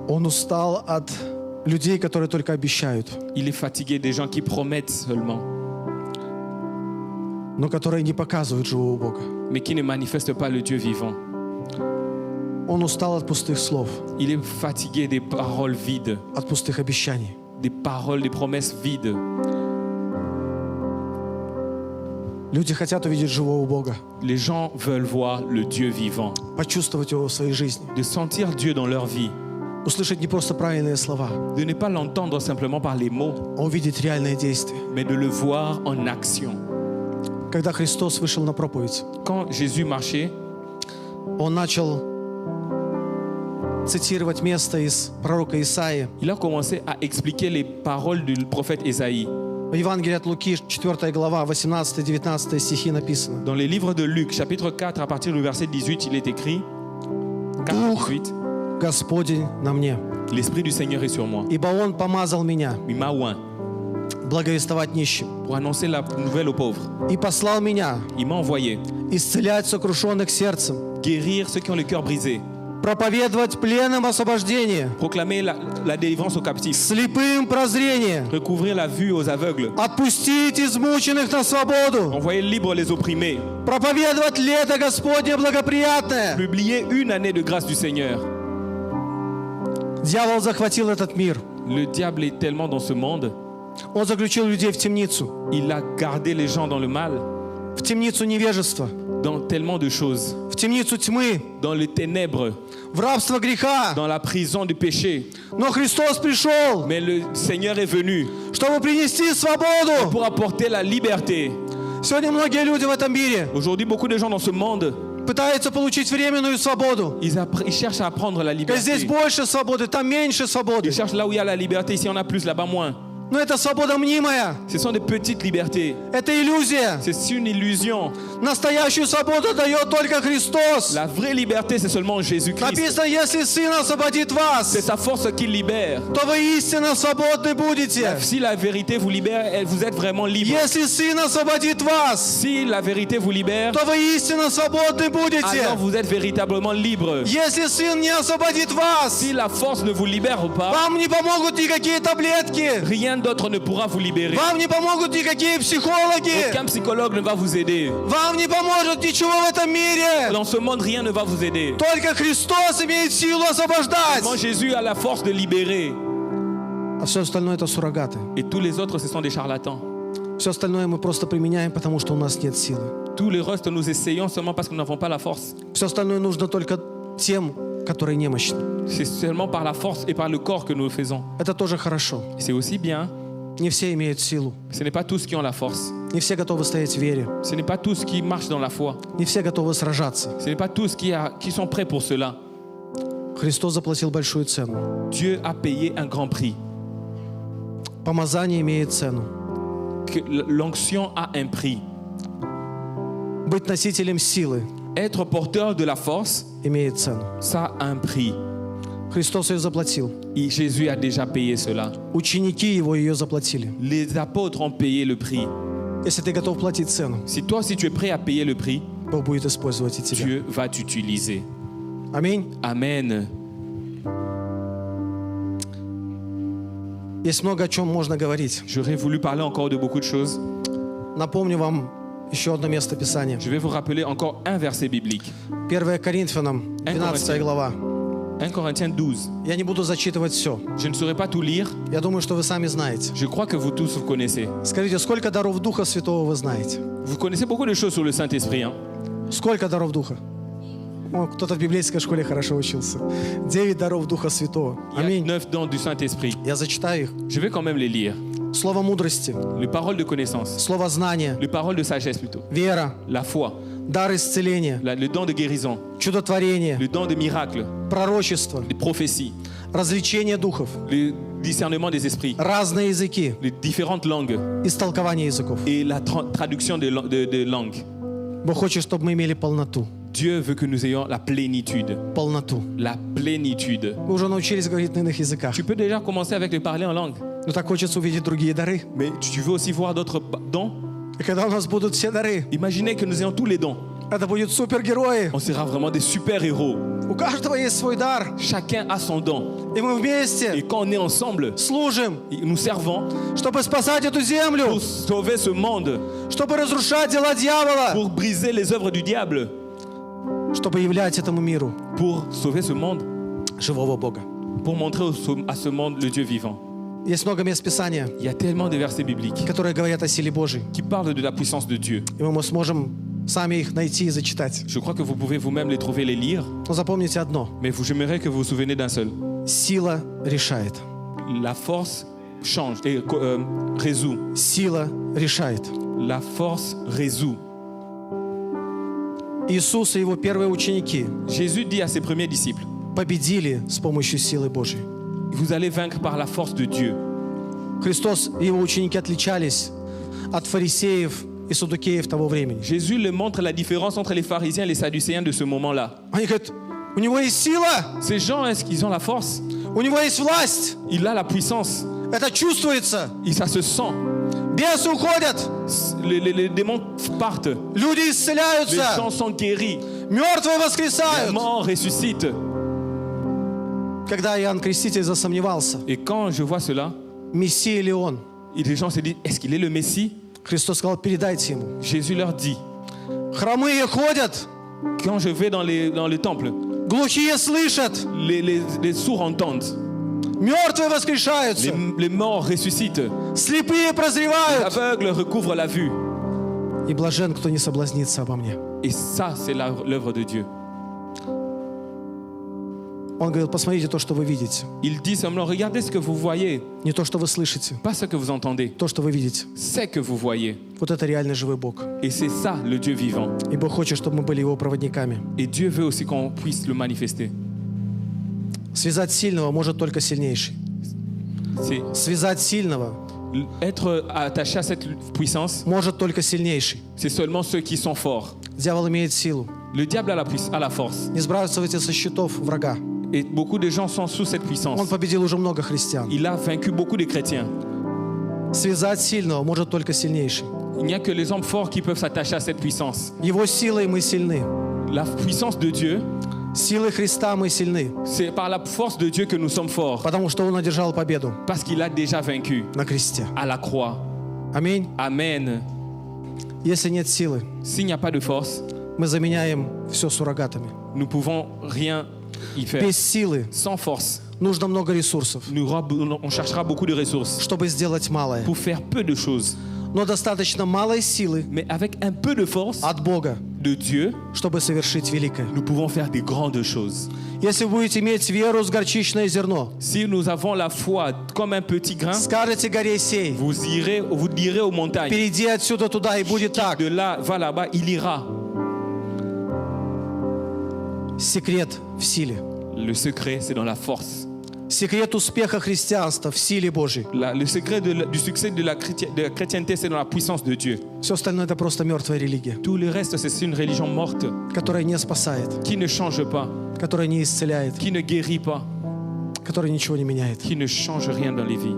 Он устал от людей, которые только обещают, Il est fatigué des gens qui promettent seulement, но которые не показывают живого Бога. mais qui ne manifestent pas le Dieu vivant. Он устал от пустых слов, Il est fatigué des paroles vides, от пустых обещаний. des paroles, des promesses vides. Люди хотят увидеть живого Бога, Les gens veulent voir le Dieu vivant, почувствовать Его в своей жизни, de sentir Dieu dans leur vie, услышать не просто правильные слова, de ne pas l'entendre simplement par les mots, а увидеть реальные действия. mais de le voir en action. Когда Христос вышел на проповедь, Quand Jésus marchait, Он начал цитировать место из пророка Исаии. il a commencé à expliquer les paroles du prophète Ésaïe. В Евангелии от Луки, 4 глава, 18-19 стихи написано. Dans les livres de Luc, chapitre 4, à partir du verset 18, il est écrit 4-18, Господень на мне, l'Esprit du Seigneur est sur moi. ибо Он помазал меня Il m'a oint благовествовать нищим pour annoncer la nouvelle aux pauvres. и послал меня Il m'a envoyé исцелять сокрушенных сердцем, guérir ceux qui ont le cœur brisé, проповедовать пленным освобождение, proclamer la délivrance aux captifs, слепым прозрение, recouvrir la vue aux aveugles, отпустить измученных на свободу, envoyer libre les opprimés, проповедовать лето Господне благоприятное. publier une année de grâce du Seigneur. Дьявол захватил этот мир. Le diable est tellement dans ce monde, Он заключил людей в темницу, il a gardé les gens dans le mal, в темницу невежества, dans tellement de choses, в темницу тьмы, dans les ténèbres, в рабство греха. dans la prison du péché. Но Христос пришел, Mais le Seigneur est venu чтобы принести свободу. pour apporter la liberté. Сегодня многие люди в этом мире Aujourd'hui, beaucoup de gens dans ce monde, пытаются получить временную свободу. ils cherchent à apprendre la Здесь liberté. больше свободы, там меньше свободы. Ils cherchent là où il y a la liberté. Ici, on a plus, là-bas, moins. Но это свобода мнимая, Ce sont des petites libertés. это иллюзия. C'est une illusion. Настоящую свободу дает только Христос. La vraie liberté, c'est seulement Jésus-Christ. Написано, если Сын освободит C'est вас, sa force qui libère. то вы истинно свободны будете. Si la vérité vous libère, vous êtes vraiment libre. Если Сын освободит вас, Si la vérité vous libère, то вы истинно свободны alors будете. vous êtes véritablement libre. Если Сын не освободит вас, Si la force ne vous libère pas, вам не помогут никакие таблетки, rien d'autre ne pourra vous libérer. вам не помогут никакие психологи, Aucun psychologue ne va vous aider. вам не поможет ничего в этом мире. Dans ce monde, rien ne va vous aider. Только Христос имеет силу освобождать. Moi, Jésus a la force de libérer. А все остальное это суррогаты. Et tous les autres, ce sont des charlatans. Все остальное мы просто применяем, потому что у нас нет силы. Tous les restes, nous essayons seulement parce que nous n'avons pas la force. Все остальное нужно только тем, которые немощны. C'est seulement par la force et par le corps que nous le faisons. Это тоже хорошо. C'est aussi bien. Не все имеют силу. Ce n'est pas tous qui ont la force. Не все готовы стоять в вере. Ce n'est pas tous qui marchent dans la foi. Не все готовы сражаться. Ce n'est pas tous qui sont prêts pour cela. Христос заплатил большую цену. Dieu a payé un grand prix. Помазание имеет цену. Que l'onction a un prix. Быть носителем силы Être porteur de la force, имеет цену. ça a un prix. Христос ее заплатил. Et Jésus a déjà payé cela. Ученики его ее заплатили. Les apôtres ont payé le prix. Если ты готов платить цену, Si toi, si tu es prêt à payer le prix, Бог будет использовать и тебя. Dieu va t'utiliser. Аминь. Amen. Есть много о чем можно говорить. J'aurais voulu parler encore de beaucoup de choses. Напомню вам еще одно место Писания. Je vais vous rappeler encore un verset biblique. 1 Коринфянам, 12 глава. 1 Corinthiens 12. Я не буду зачитывать все. Je ne saurais pas tout lire. Я думаю, что вы сами знаете. Je crois que vous tous vous connaissez. Скажите, сколько даров Духа Святого вы знаете? Vous connaissez beaucoup de choses sur le Saint-Esprit. Hein? Сколько даров Духа? О, кто-то в библейской школе хорошо учился. 9 даров Духа Святого. Il y a Аминь. 9 dons du Saint-Esprit. Я зачитаю их. Je vais quand même les lire. Слово мудрости, Les paroles de connaissance. слово знания, Les paroles de sagesse plutôt. вера, La foi. дар исцеления, Le don de guérison. чудотворение, Le don de miracle. пророчество, Les prophéties. развлечение духов, Le discernement des esprits. разные языки, Les différentes langues. истолкование языков. Et la traduction de langues. Бог хочет, чтобы мы имели полноту. Dieu veut que nous ayons la plénitude. Полноту. La plénitude. Мы уже научились говорить на иных языках. Tu peux déjà commencer avec le parler en langue. Но так хочется увидеть другие дары. Mais tu veux aussi voir d'autres dons. И когда у нас будут все дары, Imaginez que nous ayons tous les dons. это будут супергерои. On sera vraiment des super-héros. У каждого есть свой дар. Chacun a son don. И мы Et вместе quand on est ensemble, служим, nous servons чтобы спасать эту землю, pour sauver ce monde, чтобы разрушать дела дьявола. pour briser les œuvres du diable. чтобы являть этому миру pour sauver ce monde, живого Бога. pour montrer à ce monde le Dieu vivant. Есть много мест Писания, Il y a tellement de versets bibliques которые говорят о силе Божьей. qui parlent de la puissance de Dieu. И мы сможем сами их найти и зачитать. Je crois que vous pouvez vous-même les trouver, les lire, Но запомните одно. mais j'aimerais que vous vous souveniez d'un seul. Сила решает. La force change et résout. Сила решает. La force résout. Иисус и его первые ученики Jésus dit à ses premiers disciples, победили с помощью силы Божьей. vous allez vaincre par la force de Dieu. Христос и его ученики отличались от фарисеев и саддукеев того времени. Jésus le montre la différence entre les pharisiens et les sadducéens de ce moment-là. Они говорят, у него есть сила, Ces gens, est-ce qu'ils ont la force? у него есть власть. Il a la puissance. Это чувствуется. Et ça se sent. Бесы уходят, Les démons partent. люди Les исцеляются, gens sont guéris. мертвые Les воскресают. morts ressuscitent. Когда Иоанн Креститель засомневался, Et quand je vois cela, Мессия ли он, et les gens se disent, est-ce qu'il est le Messie? Христос сказал, передайте ему. Jésus leur dit, Хромые ходят, quand je vais dans le temple, глухие слышат, les sourds entendent. мертвые воскрешаются, Les morts ressuscitent. слепые Les прозревают. aveugles recouvrent la vue. И блажен, кто не соблазнится обо мне. Et ça, c'est l'œuvre de Dieu. Он говорил, посмотрите то, что вы видите. Il dit seulement, regardez ce que vous voyez, Не то, что вы слышите, pas ce que vous entendez. то, что вы видите. C'est que vous voyez. Вот это реально живой Бог. Et c'est ça, le Dieu vivant. И Бог хочет, чтобы мы были Его проводниками. Et Dieu veut aussi qu'on puisse le manifester. Связать сильного может только сильнейший. C'est Связать сильного être attaché à cette puissance, может только сильнейший. c'est seulement ceux qui sont forts. Дьявол имеет силу. Le diable a la force. Не сбрасывайте со счетов врага. Et beaucoup de gens sont sous cette puissance. Он победил уже много христиан. Il a vaincu beaucoup de chrétiens. Связать сильного может только сильнейший. Il n'y a que les hommes forts qui peuvent s'attacher à cette puissance. Его силой мы сильны. La puissance de Dieu, Силой Христа мы сильны. c'est par la force de Dieu que nous sommes forts. Потому что Он одержал победу Parce qu'il a déjà vaincu на кресте. à la croix. Аминь. Amen. Если нет силы, S'il n'y a pas de force, мы заменяем все суррогатами. nous ne pouvons rien y faire. Без силы Sans force, нужно много ресурсов, on cherchera beaucoup de ressources чтобы сделать малое. pour faire peu de choses. Но достаточно малой силы Mais avec un peu de force от Бога, de Dieu, чтобы совершить великое. nous pouvons faire des grandes choses. Если вы будете иметь веру с горчичное зерно, Si nous avons la foi comme un petit grain, скажете горе сей, vous direz aux montagnes, перейди отсюда туда, и будет так. de là, va là-bas, il ira. Секрет в силе. Le secret, c'est dans la force. Секрет успеха христианства в силе Божьей. Le secret du succès de la chrétienté, c'est dans la puissance de Dieu. Все остальное это просто мертвая религия, Tout le reste, c'est une religion morte которая не спасает, qui ne change pas, которая не исцеляет, qui ne guérit pas, которая ничего не меняет. qui ne change rien dans les vies.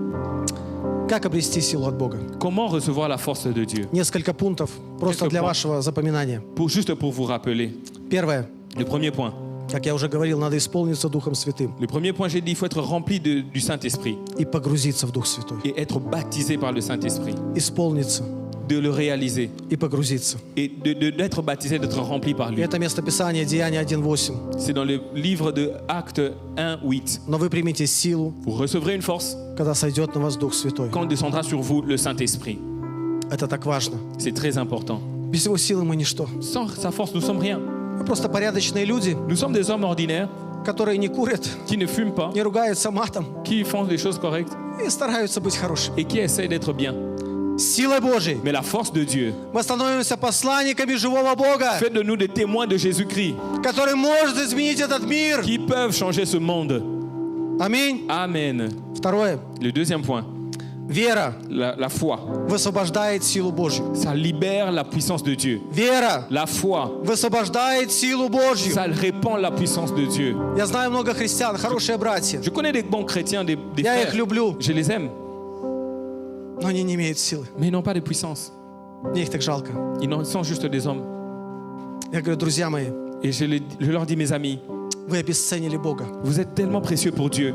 Как обрести силу от Бога? Comment recevoir la force de Dieu? Несколько пунктов просто для вашего запоминания. Juste pour vous rappeler. Первое. Le premier point. Как я уже говорил, надо исполниться Духом Святым Le premier point, j'ai dit, il faut être rempli du Saint-Esprit и погрузиться в Дух Святой. et être baptisé par le Saint-Esprit, Исполниться de le réaliser и погрузиться. et d'être baptisé, d'être rempli par И lui. это местописание Деяния 1:8. C'est dans le livre de Actes 1:8. Но вы примите силу, Vous recevrez une force когда сойдет на вас Дух Святой. quand descendra sur vous le Saint-Esprit. Это так важно. C'est très important. Без его силы мы ничто. Sans sa force, nous sommes rien. Мы просто порядочные люди, Nous sommes des hommes ordinaires которые не курят, qui ne fument pas, не ругаются матом qui font des choses correctes и стараются быть хорошими. et qui essaient d'être bien. Силой Божьей Mais la force de Dieu мы становимся посланниками живого Бога, fait de nous des témoins de Jésus-Christ который может изменить этот мир. qui peuvent changer ce monde. Аминь. Amen. Второе. Le deuxième point, Вера la foi. высвобождает силу Божью. Ça libère la puissance de Dieu. Вера La foi, высвобождает силу Божью. ça répand la puissance de Dieu. Я знаю много христиан, хорошие братья. Je connais des bons chrétiens, des Я их frères. люблю, Je les aime, но они не имеют силы. mais ils n'ont pas de puissance. Мне их так жалко. Ils sont juste des hommes. Я говорю, друзья мои, Et je leur dis, mes amis, вы обесценили Бога. vous êtes tellement précieux pour Dieu.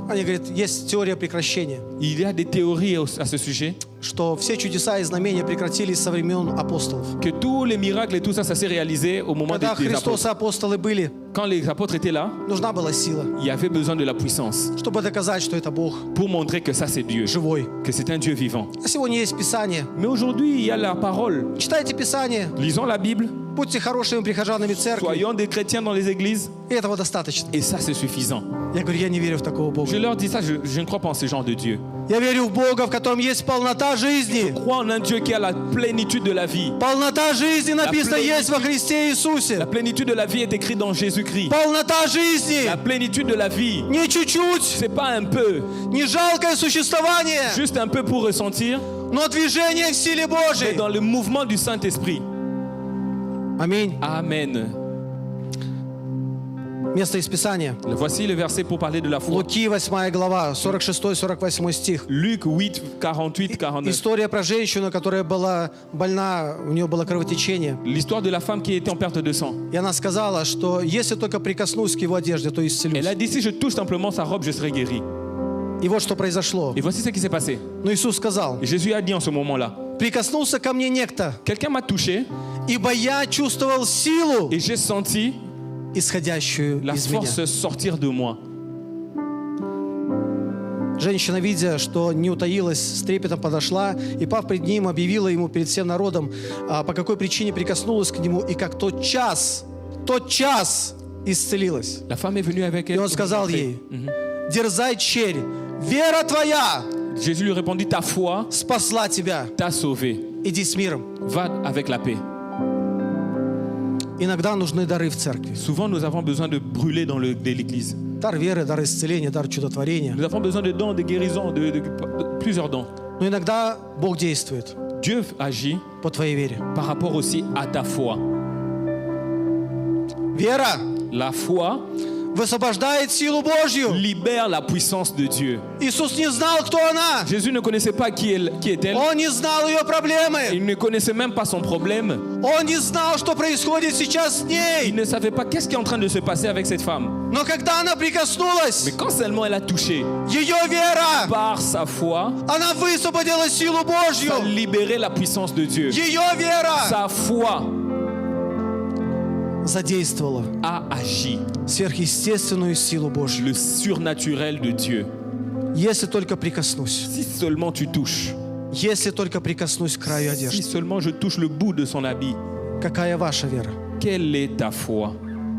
Они говорят, есть теория прекращения, Il y a des théories à ce sujet, что все чудеса и знамения прекратились со времен апостолов. Que tous les miracles et tout ça, ça s'est réalisé au moment Когда des Христос и apôtres. апостолы были, Quand les apôtres étaient là, нужна была сила, il y avait besoin de la puissance чтобы доказать, что это Бог pour montrer que ça c'est Dieu, живой. que c'est un Dieu vivant. А сегодня есть Писание. Mais aujourd'hui, il y a la parole. Читайте Писание, Lisons la Bible, будьте хорошими прихожанами церкви, soyons des chrétiens dans les églises, и этого достаточно. et ça c'est suffisant. Я говорю, я не верю в такого Бога. Je leur dis ça, je ne crois pas en ce genre de Dieu. Я верю в Бога, в котором есть полнота жизни. Je crois en un Dieu qui a la plénitude de la vie. Полнота жизни написано пленitude. есть во Христе Иисусе. La plénitude de la vie est écrite dans Jésus-Christ. Полнота жизни. La plénitude de la vie, Не чуть-чуть, c'est pas un peu, не жалкое существование, juste un peu pour ressentir, но движение в силе mais Божьей. dans le mouvement du Saint-Esprit. Аминь. Amen. Место из Писания. Voici le verset pour parler de la foi. Луки 8 глава, 46-48 стих. Luc 8, 48, 49. История про женщину, которая была больна, у нее было кровотечение. L'histoire de la femme qui était en perte de sang. И она сказала, что если только прикоснусь к его одежде, то исцелюсь. Elle a dit, si je touche simplement sa robe, je serai guéri. И вот что произошло. Et voici ce qui s'est passé. Но Иисус сказал, Et Jésus a dit en ce moment-là, прикоснулся ко мне некто, quelqu'un m'a touché ибо я чувствовал силу, et j'ai senti исходящую la из меня. force sortir de moi. Женщина, видя, что не утаилась, с трепетом подошла и, пав пред ним, объявила ему перед всем народом, по какой причине прикоснулась к нему, и как тот час исцелилась. La femme est venue avec И elle. он сказал ей, дерзай, черь, вера твоя Jésus lui répondit, ta foi спасла тебя, t'a sauvé. иди с миром. Va avec la paix. Иногда нужны дары в церкви. Souvent, nous avons besoin de brûler dans l'église. Дар веры, дар исцеления, дар чудотворения. Nous avons besoin de dons, de guérisons, de plusieurs dons. Но иногда Бог действует Dieu agit по твоей вере. par rapport aussi à ta foi. Вера La foi высвобождает силу Божью. libère la puissance de Dieu. Иисус не знал, кто она. Jésus ne connaissait pas qui est-elle. Он не знал ее проблемы. Il ne connaissait même pas son problème. Он не знал, что происходит сейчас с Il ней. ne savait pas qu'est-ce qui est en train de se passer avec cette femme. Но когда она прикоснулась, Mais quand seulement elle a touché ее вера, par sa foi, она высвободила силу Божью. ça a libéré la puissance de Dieu. Ее вера Sa foi задействовала a agi, сверхъестественную силу Божью. le surnaturel de Dieu. Если только прикоснусь, Si seulement tu touches, если только прикоснусь к краю si одежды. seulement je touche le bout de son habit, Какая ваша вера? quelle est ta foi?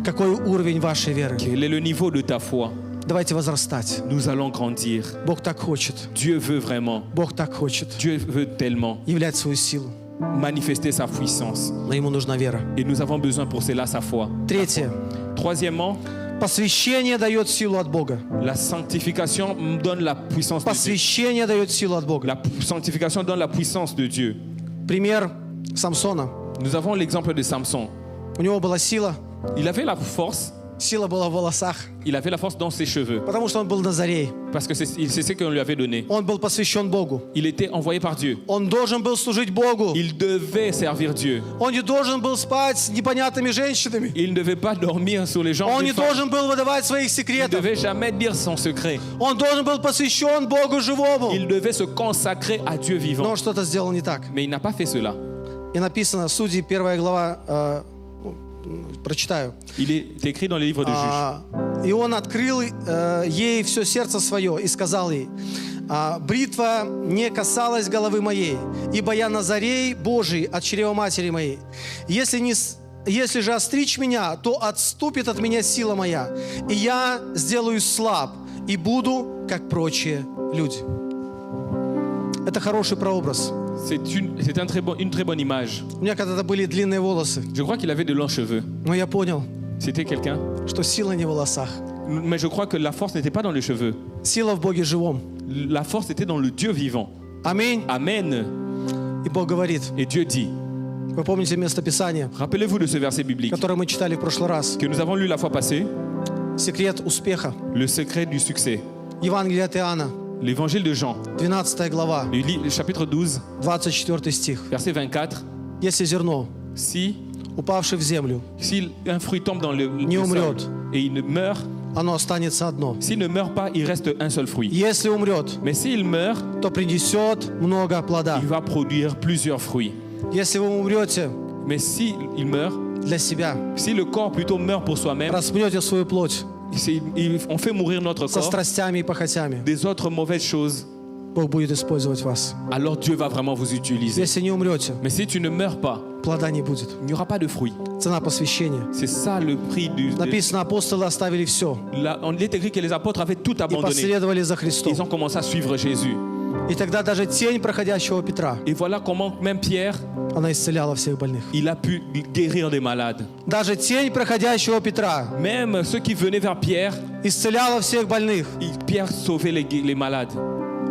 Какой уровень вашей веры? Quel est le niveau de ta foi? Давайте возрастать. Nous allons grandir. Бог так хочет. Dieu veut vraiment. Бог так хочет Dieu veut tellement являть свою силу. manifester sa puissance. Но ему нужна вера. Et nous avons besoin pour cela sa foi. Третье. Troisièmement, Посвящение дает силу от Бога. la sanctification donne la puissance de Dieu. Посвящение дает силу от Бога. La sanctification donne la puissance de Dieu. Пример Самсона. Nous avons l'exemple de Samson. У него была сила. Il avait la force, Сила была в волосах. il avait la force dans ses cheveux. Потому что он был Назарей. Parce que c'est ce qu'on lui avait donné. Он был посвящен Богу. Il était envoyé par Dieu. Он должен был служить Богу. Il devait servir Dieu. Он не должен был спать с непонятными женщинами. Il ne devait pas dormir sur les jambes Он des не femmes. должен был выдавать своих Il ne секретов. devait jamais dire son secret. Он должен был посвящен Богу живому. Il devait se consacrer à Dieu Но vivant. он что-то сделал не так. Mais il n'a pas fait cela. И написано, Судьи, 1 глава, прочитаю. Il est écrit dans les livres de Juges. И он открыл ей все сердце свое и сказал ей, бритва не касалась головы моей, ибо я Назарей Божий от чрева матери моей. Если же остричь меня, то отступит от меня сила моя, и я сделаюсь слаб, и буду, как прочие люди. Это хороший прообраз. C'est une très bonne image. У меня когда-то были длинные волосы, Je crois qu'il avait de longs cheveux. но я понял, C'était quelqu'un. что сила не в волосах. Mais je crois que la force n'était pas dans les cheveux. Сила в Боге живом. La force était dans le Dieu vivant. Аминь. Amen. И Бог говорит, Et Dieu dit, вы помните место Писания, rappelez-vous de ce verset biblique которое мы читали в прошлый раз. que nous avons lu la fois passée, Секрет успеха. le secret du succès. Евангелие от Иоанна, L'évangile de Jean, 12 глава, le chapitre 12, 24 стих. verset 24. Если зерно, Si упавшее в землю, un fruit tombe dans le Не sol умрет. et il ne meurt, оно останется одно. S'il ne meurt pas, il reste un seul fruit. Если умрет, Mais s'il meurt, то принесет много плода. il va produire plusieurs fruits. Если вы умрете Mais s'il meurt, для себя, si le corps plutôt meurt pour soi-même, распнете свою плоть on fait mourir notre со corps страстями и похотями, des autres mauvaises choses, Бог будет использовать вас. alors Dieu va vraiment vous utiliser. Если не умрете, Mais si tu ne meurs pas, плода не будет. il n'y aura pas de fruits. Цена посвящения. C'est ça le prix du... Написано, апостолы оставили все On est écrit que les apôtres avaient tout и abandonné. последовали за Христом. Ils ont commencé à suivre Jésus. И тогда даже тень проходящего Петра, Et voilà comment même Pierre, она исцеляла всех больных. il a pu guérir des malades. Даже тень проходящего Петра Même ceux qui venaient vers Pierre, исцеляла всех больных. Pierre sauvait les malades.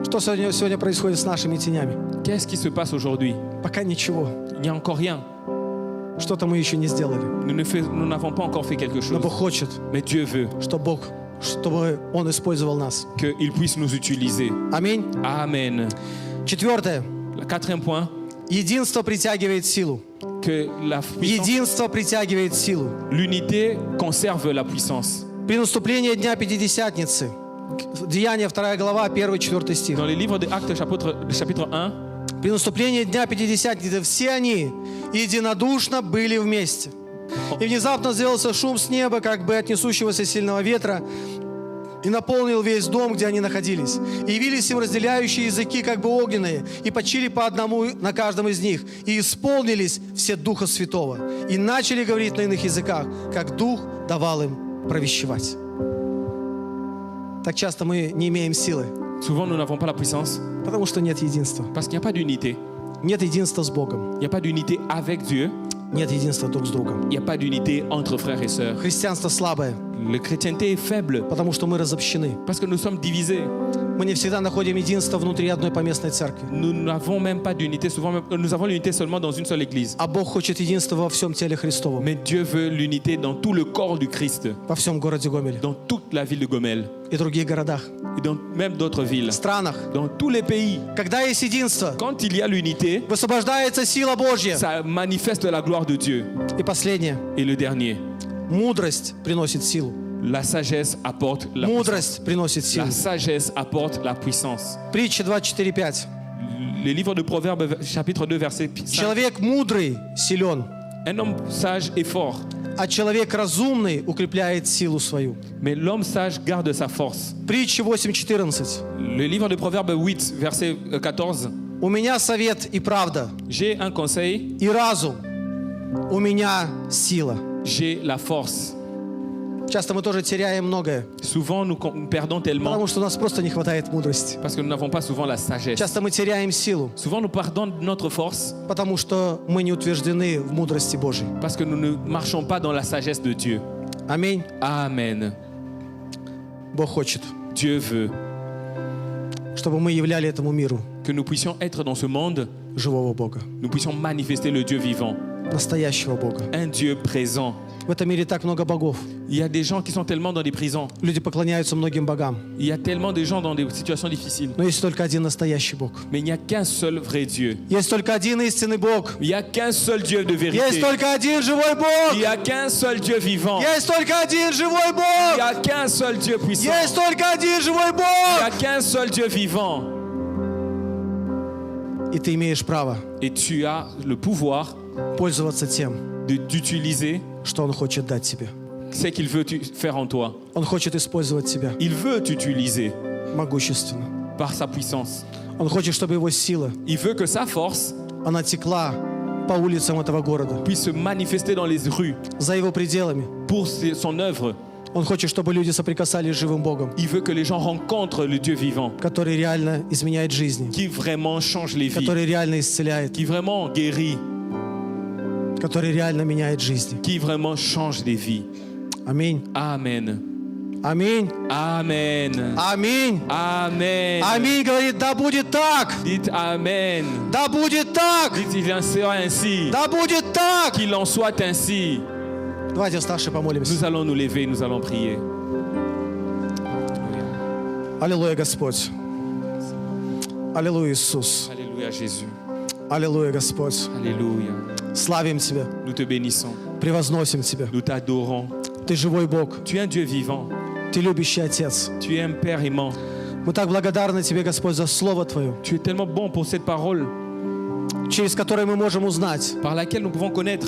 Что сегодня происходит с нашими тенями? Qu'est-ce qui se passe aujourd'hui? Пока ничего. Il n'y a encore rien. Что-то мы еще не сделали. Nous n'avons pas encore fait quelque Но chose. Бог хочет, Mais Dieu veut чтобы Он использовал нас. qu'il puisse nous utiliser. Аминь. Amen. Четвертое. Le quatrième point, Единство притягивает силу. que la puissance, Единство притягивает силу. l'unité conserve la puissance. При наступлении Дня Пятидесятницы, Деяния 2 глава, 1-4 стих. Dans les livres des Actes, chapitre 1, При наступлении Дня Пятидесятницы все они единодушно были вместе. И внезапно сделался шум с неба, как бы от несущегося сильного ветра, и наполнил весь дом, где они находились. И явились им разделяющие языки, как бы огненные, и почили по одному на каждом из них. И исполнились все Духа Святого. И начали говорить на иных языках, как Дух давал им провещевать. Так часто мы не имеем силы, souvent nous n'avons pas la puissance потому что нет единства. parce qu'il n'y a pas d'unité. Нет единства с Богом. Il n'y a pas d'unité avec Dieu. Нет единства друг с другом. Il n'y a pas d'unité entre frères et sœurs. Христианство слабое, La chrétienté est faible потому что мы разобщены. parce que nous sommes divisés. Мы не всегда находим единство внутри одной поместной церкви. Nous n'avons même pas d'unité. Souvent, nous avons l'unité seulement dans une seule église. А Бог хочет единства во всем теле Христовом, Mais Dieu veut l'unité dans tout le corps du Christ, во всем городе Гомеле dans toute la ville de Gomel и других городах, et dans même d'autres villes, странах. dans tous les pays. Когда есть единство, Quand il y a l'unité, высвобождается сила Божья. ça manifeste la gloire de Dieu. И последнее. Et le dernier, Мудрость приносит силу. la sagesse apporte la puissance. Мудрость приносит силу. La sagesse apporte la puissance. Притча 24:5. Le livre de Proverbes, chapitre 2, verset 5. Человек мудрый силен, Un homme sage est fort, а человек разумный укрепляет силу свою. mais l'homme sage garde sa force. Притча 8:14. Le livre de Proverbes 8, verset 14. У меня совет и правда, J'ai un conseil, и разум. У меня сила. j'ai la force. Часто мы тоже теряем многое, Souvent, nous perdons tellement потому что у нас просто не хватает мудрости. parce que nous n'avons pas souvent la sagesse. Часто мы теряем силу, Souvent, nous perdons notre force потому что мы не утверждены в мудрости Божьей. parce que nous ne marchons pas dans la sagesse de Dieu. Аминь. Amen. Бог хочет, Dieu veut чтобы мы являли этому миру que nous puissions être dans ce monde, живого Бога, nous puissions manifester le Dieu vivant, настоящего Бога. un Dieu présent. В этом мире так много богов. Il y a des gens qui sont tellement dans des prisons. Люди поклоняются многим богам. Il y a tellement de gens dans des situations difficiles. Но есть только один настоящий Бог. Mais il n'y a qu'un seul vrai Dieu. Есть только один истинный Бог. Il n'y a qu'un seul Dieu de Есть vérité. только один живой Бог. Il n'y a qu'un seul Dieu vivant. Есть только один живой Il n'y Бог. a qu'un seul Dieu puissant. Есть только один живой Il n'y a Бог. qu'un seul Dieu vivant. И ты имеешь право Et tu as le pouvoir пользоваться тем, d'utiliser что Он хочет дать тебе. ce qu'il veut faire en toi. Он хочет использовать тебя Il veut t'utiliser могущественно. par sa puissance. Он хочет, чтобы Его сила, Il veut que sa force она текла по улицам этого города, puisse se manifester dans les rues за Его пределами. pour son œuvre. Он хочет, чтобы люди соприкасались с живым Богом, Il veut que les gens rencontrent le Dieu vivant который реально изменяет жизни, qui vraiment change les vies, который реально исцеляет, qui vraiment guérit, который реально меняет жизни. qui vraiment change des vies. Аминь. Amen. Аминь. Amen. Аминь. Amen. Аминь, говорит, да будет так. Dites Amen. Да будет так. Dites il en sera ainsi. Да будет так. Qu'il en soit ainsi. Давайте вставши помолимся. Nous allons nous lever, nous allons prier. Аллилуйя, Господь. Аллилуйя, Иисус. Alléluia Jésus. Аллилуйя, Господь. Alléluia. Славим Тебя, Nous te bénissons. превозносим Тебя. Nous t'adorons. Ты живой Бог. Tu es un Dieu vivant. Ты любящий Отец. Tu es un Père aimant. Мы так благодарны Тебе, Господь, за Слово Твое, Tu es tellement bon pour cette parole через которое мы можем узнать, par laquelle nous pouvons connaître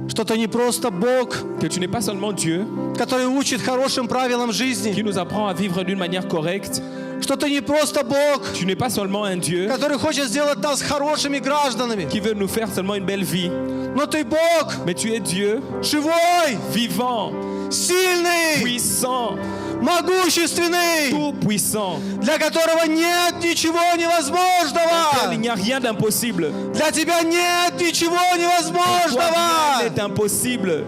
что Ты не просто Бог, que tu n'es pas seulement Dieu который учит хорошим правилам qui жизни, nous apprend à vivre d'une manière correcte. что Ты не просто Бог, Tu n'es pas seulement un Dieu который хочет сделать нас хорошими гражданами, qui veut nous faire seulement une belle vie, но Ты Бог mais tu es Dieu живой, vivant, сильный, puissant, могущественный, tout-puissant, для которого нет ничего auquel il невозможного. n'y a rien d'impossible. Для Тебя нет ничего Pour toi, rien невозможного. n'est impossible.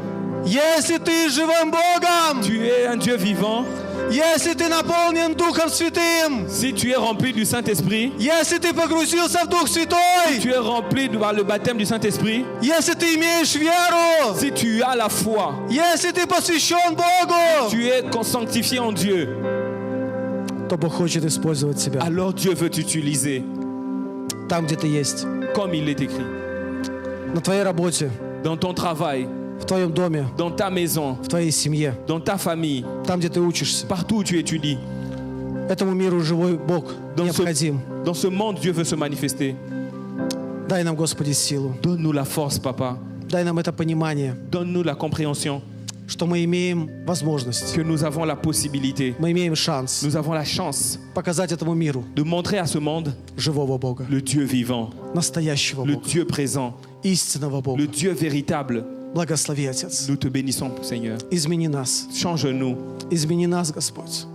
Если Ты живым Богом, Tu es un Dieu vivant. если Ты наполнен Духом Святым, Si tu es rempli du Saint-Esprit, если Ты погрузился в Дух Святой, tu es rempli par le baptême du Saint-Esprit, если Ты имеешь веру, si tu as la foi, если Ты посвящен Богу, tu es sanctifié en Dieu, то Бог хочет использовать тебя alors Dieu veut t'utiliser там, где Ты есть, comme il est écrit. на Твоей работе, Dans ton travail, в Твоем доме, dans ta maison, в Твоей семье, dans ta famille, там, где Ты учишься. partout où tu étudies. Этому миру живой Бог необходим. Dans ce monde, Dieu veut se manifester. Дай нам, Господи, силу. Donne-nous la force, Papa. Дай нам это понимание, Donne-nous la compréhension что мы имеем возможность, que nous avons la possibilité, мы имеем шанс nous avons la chance показать этому миру de montrer à ce monde живого Бога, le Dieu vivant, настоящего le Бога, Dieu présent, истинного Бога. le Dieu véritable. Благослови, Отец. Nous te bénissons, Seigneur. Измени нас. Change-nous. Измени нас, Господь.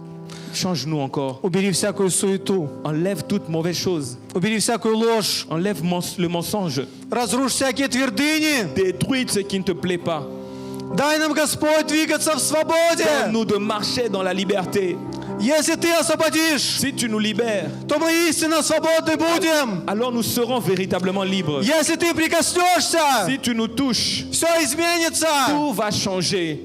Change-nous encore. Убери всякую суету. Enlève toute mauvaise chose. Убери всякую ложь. Enlève le mensonge. Разрушь всякие твердыни. Détruis ce qui ne te plaît pas. Дай нам, Господь, двигаться в свободе. Donne-nous de marcher dans la liberté. Если Ты освободишь, Si tu nous libères, то мы истинно свободны будем. alors nous serons véritablement libres. Если Ты прикоснешься, Si tu nous touches, все изменится. tout va changer.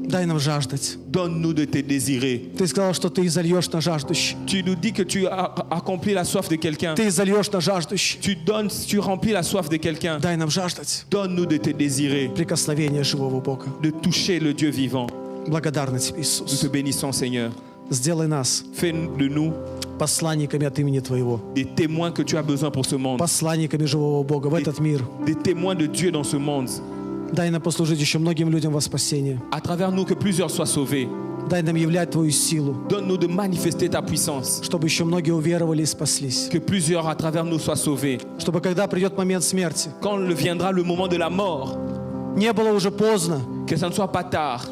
Дай нам жаждать. Donne-nous de te désirer. Ты сказал, что Ты изольешь на жаждущих. Tu nous dis que tu as accompli la soif de quelqu'un. Ты изольешь на жаждущих. Tu remplis la soif de quelqu'un. Дай нам жаждать Donne-nous de te désirer, прикосновения живого Бога. de toucher le Dieu vivant. Благодарны Тебе, Nous Иисус. te bénissons, Seigneur. Сделай нас Fais de nous посланниками от имени Твоего. des témoins que tu as besoin pour ce monde. Посланниками живого Бога в этот мир. Des témoins de Dieu dans ce monde. Дай нам послужить еще многим людям во спасение. À travers nous, que plusieurs soient sauvés. Дай нам являть Твою силу, Donne-nous de manifester ta puissance. чтобы еще многие уверовали и спаслись. Que plusieurs à travers nous soient sauvés. Чтобы когда придет момент смерти, Quand viendra le moment de la mort, не было уже поздно, que ça ne soit pas tard,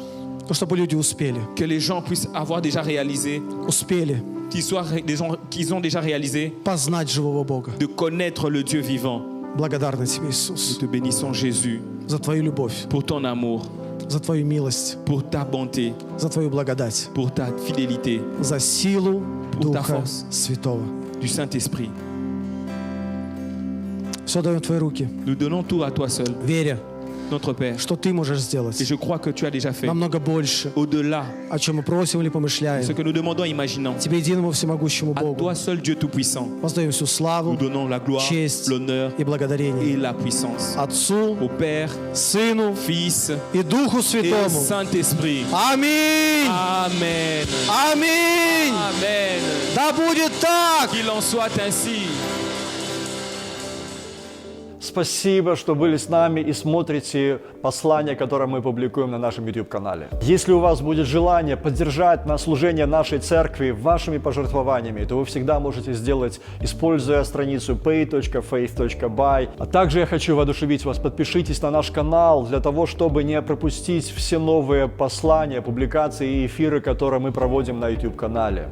но чтобы люди успели. que les gens puissent avoir déjà réalisé, Успели qu'ils ont déjà réalisé, познать живого Бога. de connaître le Dieu vivant. Благодарны Тебе, Nous Иисус, te bénissons, Jésus, за Твою любовь, pour ton amour, за Твою милость, pour ta bonté, за Твою благодать, pour ta fidélité, за силу Pour ta Духа force. Святого. du Saint-Esprit. Все даем в Твои руки, Nous donnons tout à toi seul, веря, notre Père. что Ты можешь Et сделать je crois que tu as déjà fait намного больше, au-delà о чем мы просим или de ce помышляем. que nous demandons et imaginons. Тебе, единому всемогущему À Богу, toi seul, Dieu Tout-Puissant, воздаем всю nous славу, donnons la gloire, честь l'honneur и благодарение et la puissance. Отцу, Au Père, Сыну Fils и Духу et Святому. Saint-Esprit. Аминь! Amen. Аминь! Amen. Да будет так! Qu'il en soit ainsi. Спасибо, что были с нами и смотрите послание, которое мы публикуем на нашем YouTube-канале. Если у вас будет желание поддержать на служение нашей церкви вашими пожертвованиями, то вы всегда можете сделать, используя страницу pay.faith.by. А также я хочу воодушевить вас, подпишитесь на наш канал для того, чтобы не пропустить все новые послания, публикации и эфиры, которые мы проводим на YouTube-канале.